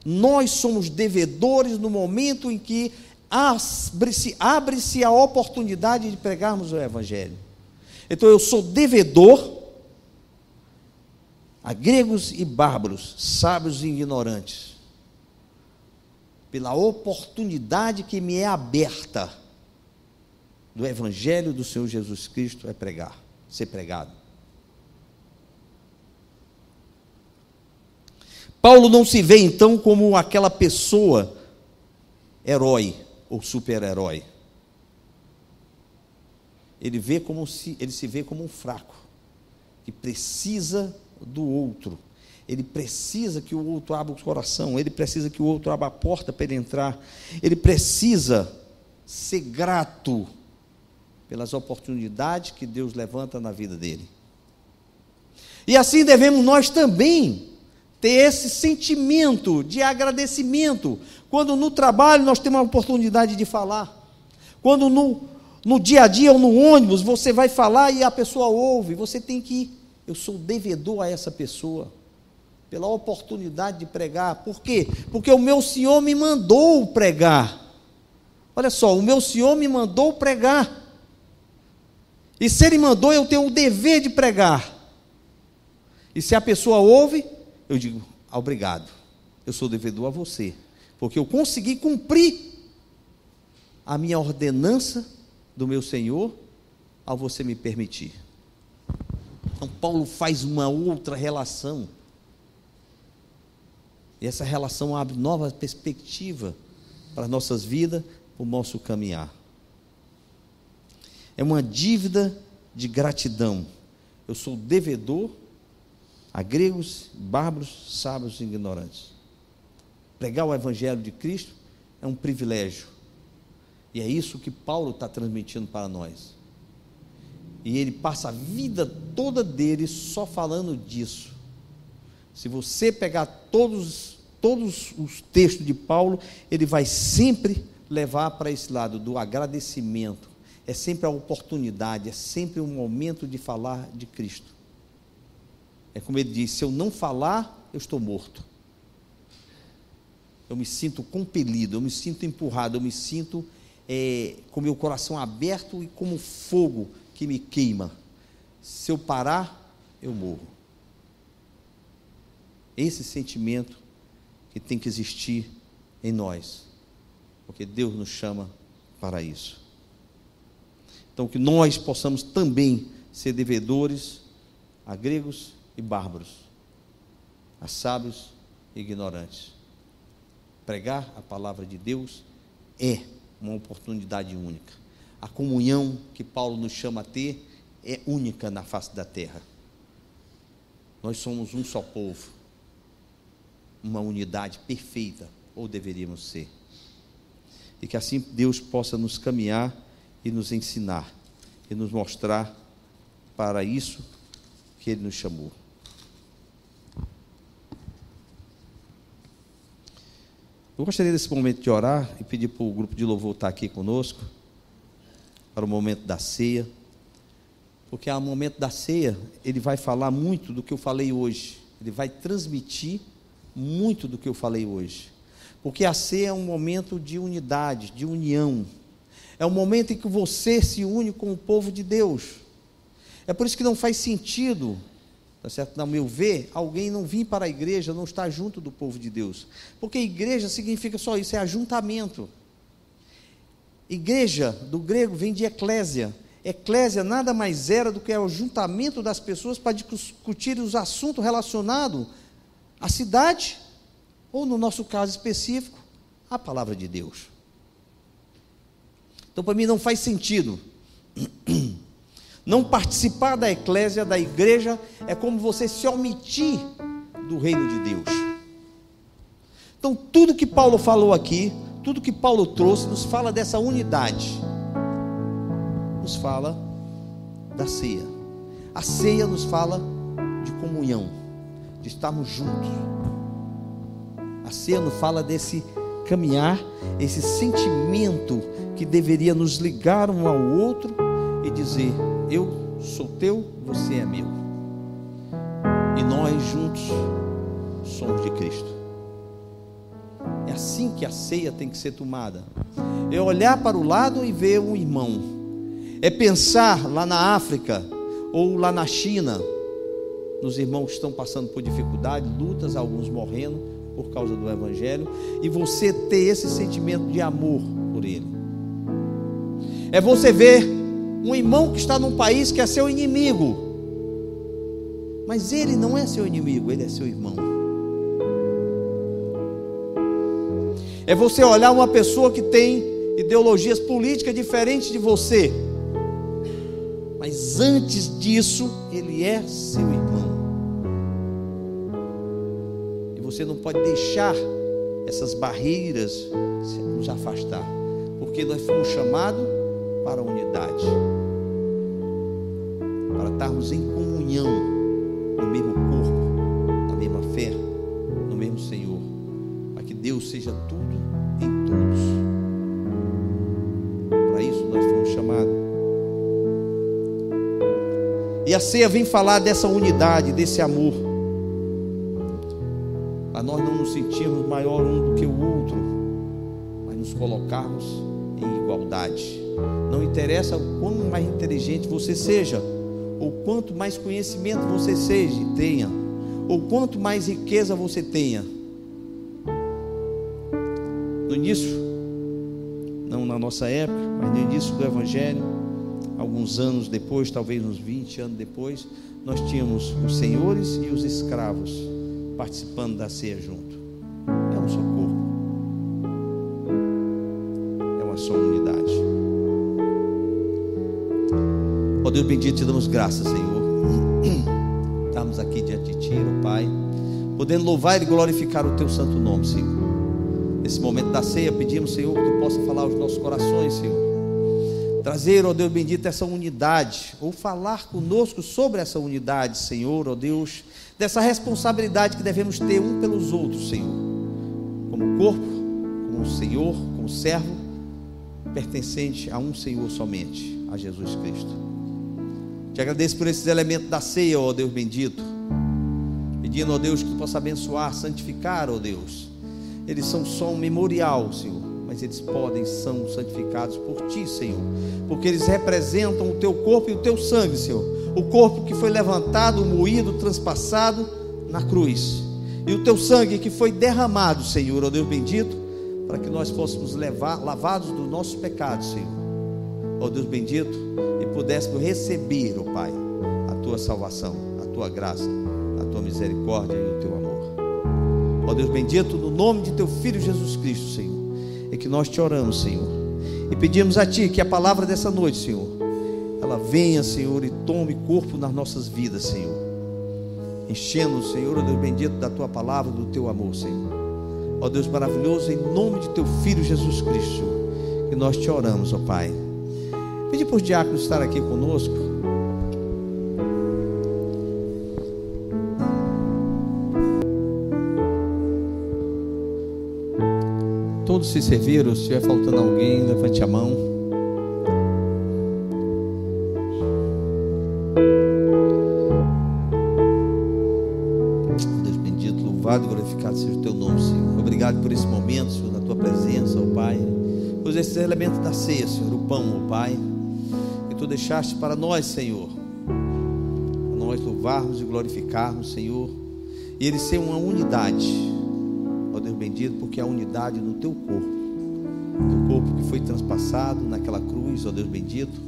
Nós somos devedores no momento em que abre-se a oportunidade de pregarmos o evangelho. Então eu sou devedor a gregos e bárbaros, sábios e ignorantes. pela oportunidade que me é aberta do Evangelho do Senhor Jesus Cristo ser pregado. Paulo não se vê então como aquela pessoa herói ou super-herói. Ele se vê como um fraco, que precisa do outro. Ele precisa que o outro abra o coração, ele precisa que o outro abra a porta para ele entrar, ele precisa ser grato pelas oportunidades que Deus levanta na vida dele. E assim devemos nós também ter esse sentimento de agradecimento, quando no trabalho nós temos a oportunidade de falar, quando no dia a dia ou no ônibus você vai falar e a pessoa ouve, você tem que, eu sou devedor a essa pessoa, pela oportunidade de pregar. Por quê? Porque o meu Senhor me mandou pregar. Olha só, o meu Senhor me mandou pregar. E se Ele mandou, eu tenho o dever de pregar. E se a pessoa ouve, eu digo, obrigado, eu sou devedor a você, porque eu consegui cumprir a minha ordenança do meu Senhor, ao você me permitir. Então Paulo faz uma outra relação, e essa relação abre nova perspectiva para as nossas vidas, para o nosso caminhar. É uma dívida de gratidão. Eu sou devedor a gregos, bárbaros, sábios e ignorantes. Pregar o Evangelho de Cristo é um privilégio, e é isso que Paulo está transmitindo para nós. E ele passa a vida toda dele só falando disso. Se você pegar todos os textos de Paulo, ele vai sempre levar para esse lado do agradecimento. É sempre a oportunidade, é sempre um momento de falar de Cristo. É como ele diz, se eu não falar, eu estou morto. Eu me sinto compelido, eu me sinto empurrado, eu me sinto com meu coração aberto e como fogo que me queima. Se eu parar, eu morro. Esse sentimento que tem que existir em nós, porque Deus nos chama para isso. Então, que nós possamos também ser devedores a gregos e bárbaros, a sábios e ignorantes. Pregar a palavra de Deus é uma oportunidade única. A comunhão que Paulo nos chama a ter é única na face da terra. Nós somos um só povo, uma unidade perfeita, ou deveríamos ser. E que assim Deus possa nos caminhar e nos ensinar, e nos mostrar para isso que Ele nos chamou. Eu gostaria desse momento de orar e pedir para o grupo de louvor estar aqui conosco, para o momento da ceia, porque ao momento da ceia, ele vai falar muito do que eu falei hoje, ele vai transmitir muito do que eu falei hoje, porque a ceia é um momento de unidade, de união, é um momento em que você se une com o povo de Deus. É por isso que não faz sentido, tá certo? No meu ver, alguém não vir para a igreja, não estar junto do povo de Deus, porque igreja significa só isso, é ajuntamento. Igreja, do grego, vem de eclésia. Eclésia nada mais era do que o ajuntamento das pessoas para discutir os assuntos relacionados à cidade, ou no nosso caso específico, a palavra de Deus. Então, para mim não faz sentido não participar da eclésia, da igreja, é como você se omitir do reino de Deus. Então, tudo que Paulo falou aqui, tudo que Paulo trouxe, nos fala dessa unidade, nos fala da ceia. A ceia nos fala de comunhão, de estarmos juntos. A ceia nos fala desse caminhar, esse sentimento que deveria nos ligar um ao outro e dizer, eu sou teu, você é meu, e nós juntos somos de Cristo. É assim que a ceia tem que ser tomada, é olhar para o lado e ver um irmão, é pensar lá na África, ou lá na China, nos irmãos que estão passando por dificuldade, lutas, alguns morrendo, por causa do Evangelho, e você ter esse sentimento de amor por ele. É você ver um irmão que está num país que é seu inimigo, mas ele não é seu inimigo, ele é seu irmão. É você olhar uma pessoa que tem ideologias políticas diferentes de você, mas antes disso, ele é seu irmão. E você não pode deixar essas barreiras nos afastar, porque nós fomos chamados para a unidade, para estarmos em comunhão, no mesmo corpo, na mesma fé, no mesmo Senhor, para que Deus seja tudo em todos. Para isso nós fomos chamados. E a ceia vem falar dessa unidade, desse amor, para nós não nos sentirmos maior um do que o outro, mas nos colocarmos em igualdade. Não interessa o quão mais inteligente você seja, ou quanto mais conhecimento você seja e tenha, ou quanto mais riqueza você tenha. No início, não na nossa época, mas no início do Evangelho, alguns anos depois, talvez uns 20 anos depois, nós tínhamos os senhores e os escravos participando da ceia junto. É um só corpo, é uma só unidade. Ó Deus bendito, te damos graças, Senhor. Estamos aqui diante de Ti, ó Pai, podendo louvar e glorificar o Teu santo nome, Senhor. Nesse momento da ceia, pedimos, Senhor, que Tu possa falar aos nossos corações, Senhor. Trazer, ó Deus bendito, essa unidade, ou falar conosco sobre essa unidade, Senhor, ó Deus, dessa responsabilidade que devemos ter um pelos outros, Senhor, como corpo, como Senhor, como servo, pertencente a um Senhor somente, a Jesus Cristo. Te agradeço por esses elementos da ceia, ó Deus bendito, pedindo, ó Deus, que Tu possa abençoar, santificar, ó Deus. Eles são só um memorial, Senhor, mas eles são santificados por Ti, Senhor, porque eles representam o Teu corpo e o Teu sangue, Senhor. O corpo que foi levantado, moído, transpassado na cruz, e o Teu sangue que foi derramado, Senhor, ó Deus bendito, para que nós fôssemos lavados dos nossos pecados, Senhor, ó Deus bendito, e pudéssemos receber, ó Pai, a Tua salvação, a Tua graça, a Tua misericórdia e o Teu amor. Ó Deus bendito, no nome de Teu Filho Jesus Cristo, Senhor, é que nós te oramos, Senhor, e pedimos a Ti que a palavra dessa noite, Senhor, ela venha, Senhor, e tome corpo nas nossas vidas, Senhor, enchendo-nos, Senhor, ó Deus bendito, da Tua palavra, do Teu amor, Senhor. Ó Deus maravilhoso, em nome de Teu Filho Jesus Cristo, Senhor, que nós te oramos, ó Pai. Pedi para os diáconos estar aqui conosco. Todos se serviram. Se estiver faltando alguém, levante a mão. Deus bendito, louvado e glorificado seja o Teu nome, Senhor. Obrigado por esse momento, Senhor, na Tua presença, ó Pai, por esses elementos da ceia, Senhor, o pão, ó Pai, que Tu deixaste para nós, Senhor, para nós louvarmos e glorificarmos, Senhor, e ele ser uma unidade, ó Deus bendito, porque a unidade no Teu corpo que foi transpassado naquela cruz, ó Deus bendito,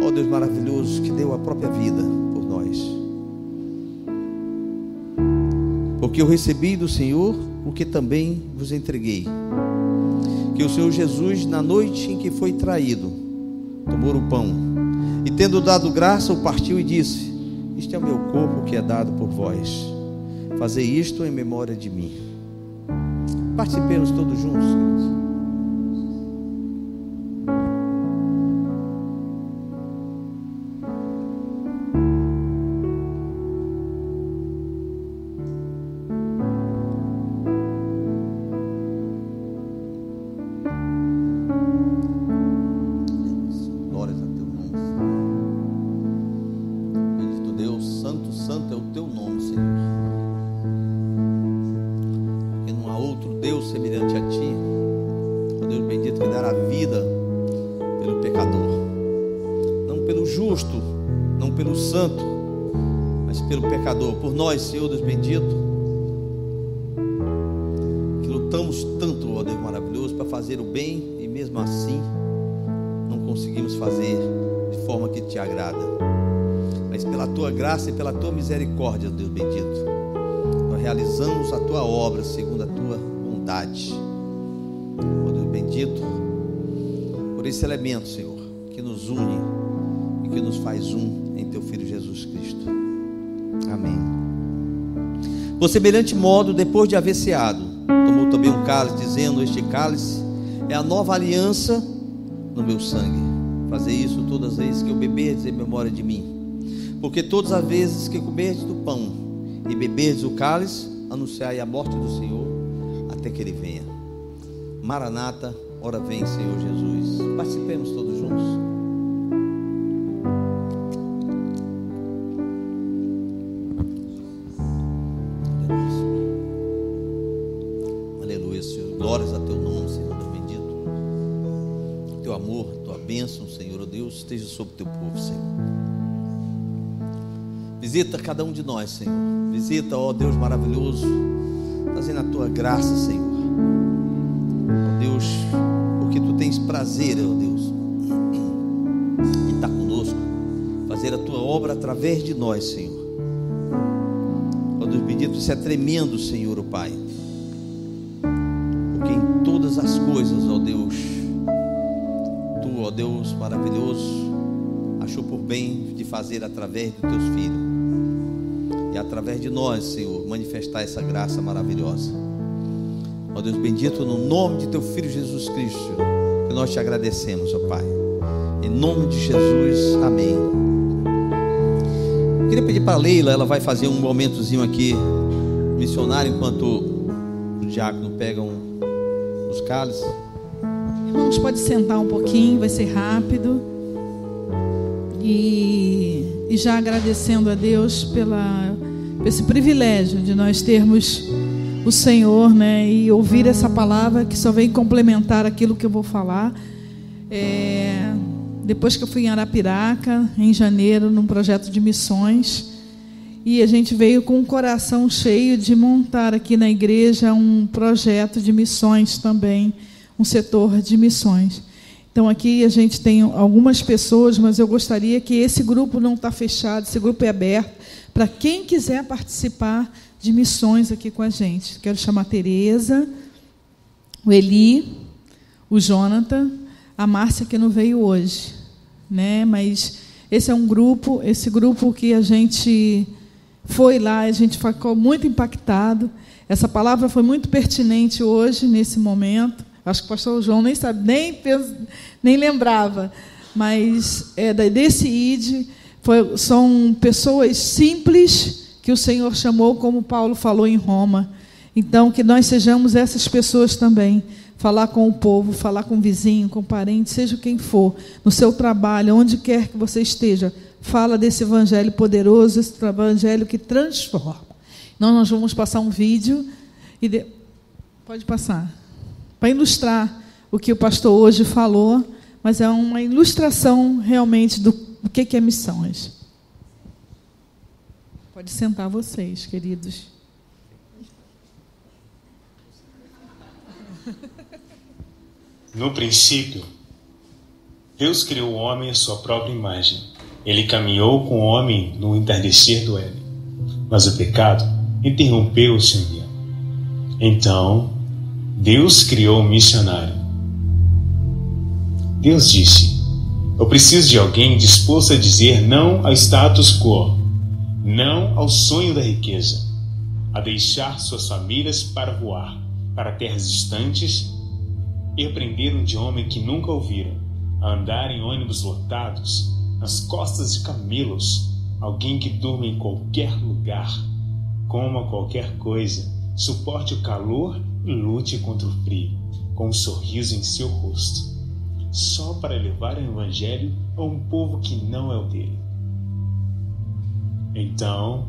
ó Deus maravilhoso, que deu a própria vida por nós, porque eu recebi do Senhor o que também vos entreguei, que o Senhor Jesus, na noite em que foi traído, tomou o pão e, tendo dado graça, o partiu e disse: este é o meu corpo que é dado por vós, fazei isto em memória de mim. Participemos todos juntos, queridos. Senhor Deus bendito, lutamos tanto, ó Deus maravilhoso, para fazer o bem e mesmo assim não conseguimos fazer de forma que te agrada. Mas pela tua graça e pela tua misericórdia, Deus bendito, nós realizamos a tua obra segundo a tua bondade. Ó Deus bendito, por esse elemento, Senhor, que nos une e que nos faz um em teu Filho Jesus Cristo. Amém. Por semelhante modo, depois de haver ceado, tomou também um cálice, dizendo: este cálice é a nova aliança no meu sangue. Fazer isso todas as vezes que eu beberdes em memória de mim. Porque todas as vezes que comerdes do pão e beberdes o cálice, anunciai a morte do Senhor até que Ele venha. Maranata, ora vem, Senhor Jesus. Participemos todos juntos. Aleluia, Senhor. Glórias a teu nome, Senhor Deus bendito. Teu amor, tua bênção, Senhor, ó Deus, esteja sobre o teu povo, Senhor. Visita cada um de nós, Senhor. Visita, ó Deus maravilhoso, trazendo a tua graça, Senhor. Ó Deus, porque tu tens prazer, ó Deus, em estar conosco, fazer a tua obra através de nós, Senhor. Ó Deus bendito, isso é tremendo, Senhor, ó Pai. Porque em todas as coisas, ó Deus, tu, ó Deus maravilhoso, achou por bem de fazer através dos teus filhos. E através de nós, Senhor, manifestar essa graça maravilhosa. Ó Deus bendito, no nome de teu Filho Jesus Cristo, que nós te agradecemos, ó Pai. Em nome de Jesus, amém. Eu queria pedir para a Leila, ela vai fazer um momentozinho aqui, missionário, enquanto o diácono pega os cálices. Irmãos, pode sentar um pouquinho, vai ser rápido. E já agradecendo a Deus por esse privilégio de nós termos o Senhor, né, e ouvir essa palavra que só vem complementar aquilo que eu vou falar. Depois que eu fui em Arapiraca, em janeiro, num projeto de missões, e a gente veio com o coração cheio de montar aqui na igreja um projeto de missões também, um setor de missões. Então aqui a gente tem algumas pessoas, mas eu gostaria que esse grupo não está fechado, esse grupo é aberto para quem quiser participar de missões aqui com a gente. Quero chamar a Tereza, o Eli, o Jonathan, a Márcia, que não veio hoje, né? Mas esse é um grupo, esse grupo que a gente foi lá, a gente ficou muito impactado. Essa palavra foi muito pertinente hoje, nesse momento. Acho que o pastor João nem sabe, nem lembrava, mas desse ID, são pessoas simples que o Senhor chamou, como Paulo falou em Roma. Então, que nós sejamos essas pessoas também, falar com o povo, falar com o vizinho, com o parente, seja quem for, no seu trabalho, onde quer que você esteja, fala desse evangelho poderoso, esse evangelho que transforma. Então, nós vamos passar um vídeo, pode passar, para ilustrar o que o pastor hoje falou, mas é uma ilustração realmente do que é missões. Pode sentar vocês, queridos. No princípio, Deus criou o homem à sua própria imagem. Ele caminhou com o homem no entardecer do Éden, mas o pecado interrompeu o seu guia. Então, Deus criou um missionário. Deus disse: eu preciso de alguém disposto a dizer não ao status quo, não ao sonho da riqueza, a deixar suas famílias para voar para terras distantes e aprender um idioma que nunca ouviram, a andar em ônibus lotados, nas costas de camelos, alguém que durma em qualquer lugar, coma qualquer coisa, suporte o calor e lute contra o frio, com um sorriso em seu rosto, só para levar o evangelho a um povo que não é o dele. Então,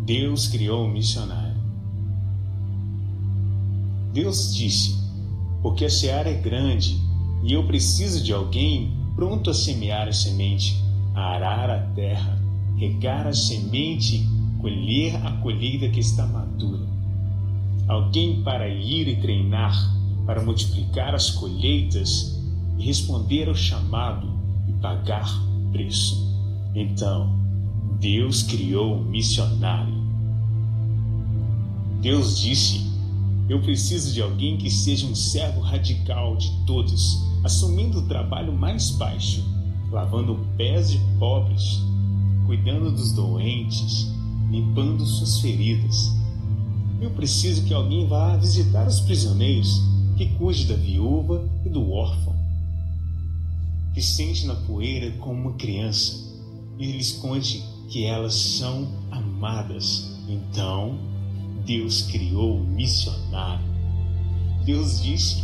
Deus criou um missionário. Deus disse: porque a seara é grande e eu preciso de alguém pronto a semear a semente, a arar a terra, regar a semente e colher a colheita que está madura. alguém para ir e treinar, para multiplicar as colheitas e responder ao chamado e pagar o preço. Então, Deus criou um missionário. Deus disse: eu preciso de alguém que seja um servo radical de todos, assumindo o trabalho mais baixo, lavando pés de pobres, cuidando dos doentes, limpando suas feridas. Eu preciso que alguém vá visitar os prisioneiros, que cuide da viúva e do órfão, que sente na poeira como uma criança e lhes conte que elas são amadas. Então, Deus criou um missionário. Deus disse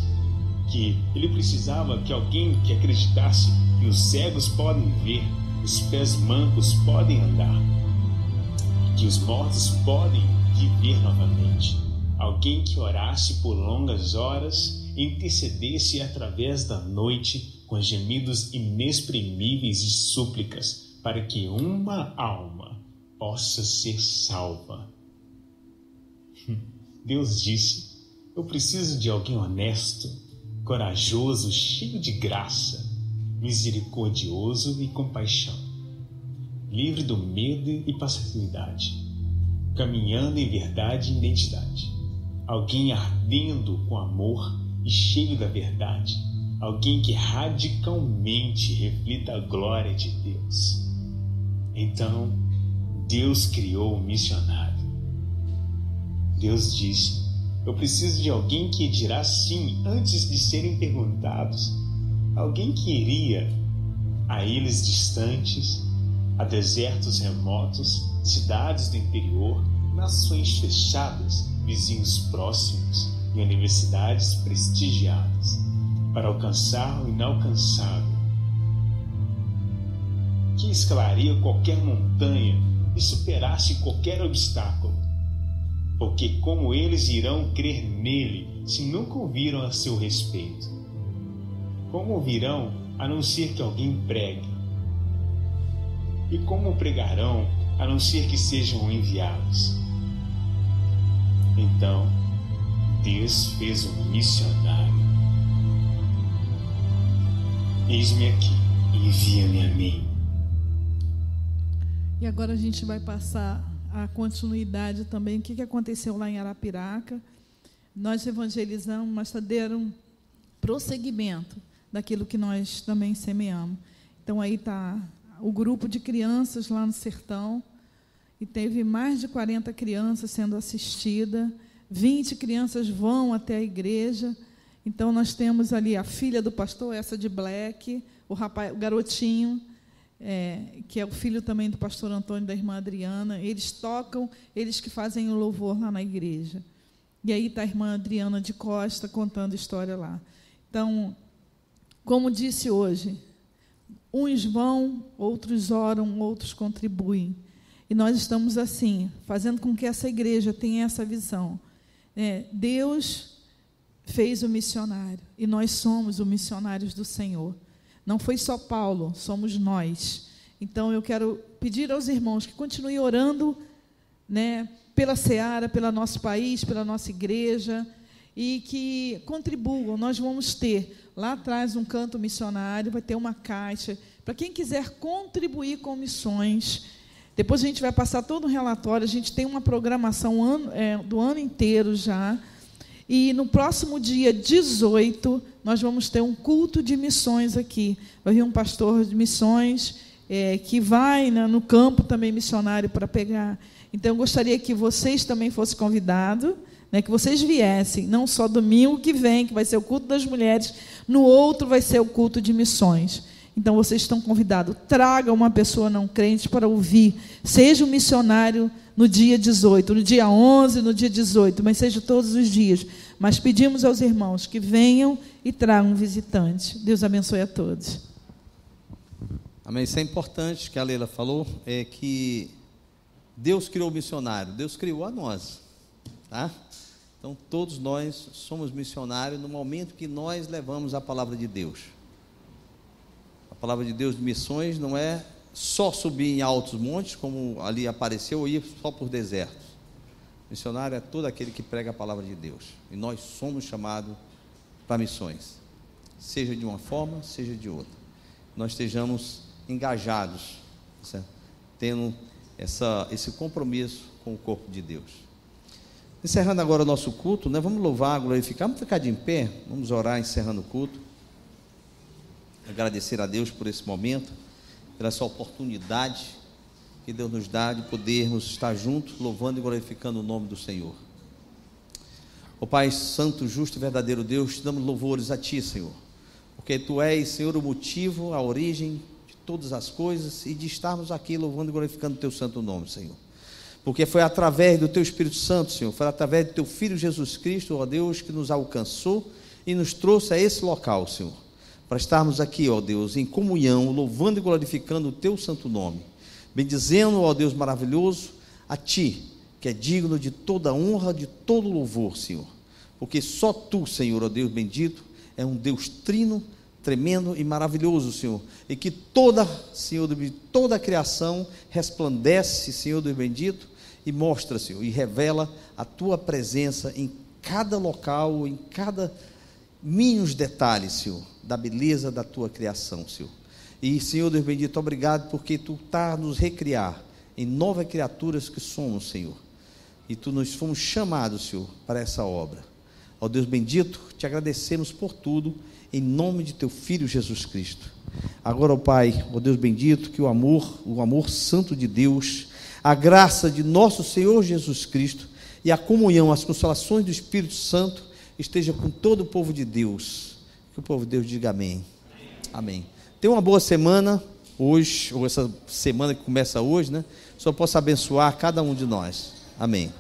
que ele precisava que alguém que acreditasse que os cegos podem ver, os pés mancos podem andar, que os mortos podem viver novamente. Alguém que orasse por longas horas e intercedesse através da noite com gemidos inexprimíveis e súplicas para que uma alma possa ser salva. Deus disse: eu preciso de alguém honesto, corajoso, cheio de graça, misericordioso e compaixão, livre do medo e passividade, caminhando em verdade e identidade. Alguém ardendo com amor e cheio da verdade. Alguém que radicalmente reflita a glória de Deus. Então, Deus criou o missionário. Deus disse: eu preciso de alguém que dirá sim antes de serem perguntados. Alguém que iria a ilhas distantes, a desertos remotos, cidades do interior, nações fechadas, vizinhos próximos e universidades prestigiadas, para alcançar o inalcançável, que escalaria qualquer montanha e superasse qualquer obstáculo, porque como eles irão crer nele se nunca ouviram a seu respeito? Como ouvirão a não ser que alguém pregue? E como pregarão a não ser que sejam enviados? Então, Deus fez um missionário. Eis-me aqui, envia-me a mim. E agora a gente vai passar a continuidade também. O que aconteceu lá em Arapiraca? Nós evangelizamos, mas deram prosseguimento daquilo que nós também semeamos. Então aí está o grupo de crianças lá no sertão, e teve mais de 40 crianças sendo assistidas, 20 crianças vão até a igreja. Então nós temos ali a filha do pastor, essa de black, o garotinho, que é o filho também do pastor Antônio, da irmã Adriana. Eles tocam, eles que fazem o louvor lá na igreja. E aí está a irmã Adriana de Costa contando história lá. Então, como disse hoje, uns vão, outros oram, outros contribuem. E nós estamos assim, fazendo com que essa igreja tenha essa visão. Deus fez o missionário, e nós somos os missionários do Senhor. Não foi só Paulo, somos nós. Então, eu quero pedir aos irmãos que continuem orando, pela Seara, pelo nosso país, pela nossa igreja, e que contribuam. Nós vamos ter lá atrás um canto missionário, vai ter uma caixa, para quem quiser contribuir com missões. Depois a gente vai passar todo um relatório, a gente tem uma programação do ano inteiro já, e no próximo dia 18, nós vamos ter um culto de missões aqui. Vai vir um pastor de missões, que vai no campo também missionário para pegar. Então, eu gostaria que vocês também fossem convidados, que vocês viessem, não só domingo que vem, que vai ser o culto das mulheres, no outro vai ser o culto de missões. Então, vocês estão convidados. Traga uma pessoa não crente para ouvir. Seja um missionário no dia 18, no dia 11, no dia 18, mas seja todos os dias. Mas pedimos aos irmãos que venham e tragam um visitante. Deus abençoe a todos. Amém. Isso é importante que a Leila falou, que Deus criou o missionário, Deus criou a nós, tá? Então, todos nós somos missionários no momento que nós levamos a palavra de Deus. A palavra de Deus de missões não é só subir em altos montes, como ali apareceu, ou ir só por desertos. Missionário é todo aquele que prega a palavra de Deus. E nós somos chamados para missões, seja de uma forma, seja de outra. Nós estejamos engajados, certo? Tendo esse compromisso com o corpo de Deus. Encerrando agora o nosso culto, né? Vamos louvar, glorificar, vamos ficar de em pé, vamos orar encerrando o culto. Agradecer a Deus por esse momento, pela essa oportunidade que Deus nos dá de podermos estar juntos, louvando e glorificando o nome do Senhor. Ó Pai Santo, justo e verdadeiro Deus, te damos louvores a Ti, Senhor, porque Tu és, Senhor, o motivo, a origem de todas as coisas e de estarmos aqui louvando e glorificando o Teu santo nome, Senhor. Porque foi através do Teu Espírito Santo, Senhor, foi através do Teu Filho Jesus Cristo, ó Deus, que nos alcançou e nos trouxe a esse local, Senhor, para estarmos aqui, ó Deus, em comunhão, louvando e glorificando o Teu santo nome, bendizendo, ó Deus maravilhoso, a Ti, que é digno de toda honra, de todo louvor, Senhor, porque só Tu, Senhor, ó Deus bendito, é um Deus trino, tremendo e maravilhoso, Senhor, e que Senhor, toda a criação resplandece, Senhor Deus bendito, e mostra, Senhor, e revela a Tua presença em cada local, em cada mínimos detalhes, Senhor, da beleza da Tua criação, Senhor. E, Senhor Deus bendito, obrigado, porque Tu estás a nos recriar em novas criaturas que somos, Senhor, e Tu nos fomos chamados, Senhor, para essa obra. Ó Deus bendito, te agradecemos por tudo, em nome de Teu Filho Jesus Cristo. Agora, ó Pai, ó Deus bendito, que o amor santo de Deus, a graça de nosso Senhor Jesus Cristo e a comunhão, as consolações do Espírito Santo esteja com todo o povo de Deus. Que o povo de Deus diga amém. Amém. Tenha uma boa semana hoje, ou essa semana que começa hoje, né? Só possa abençoar cada um de nós. Amém.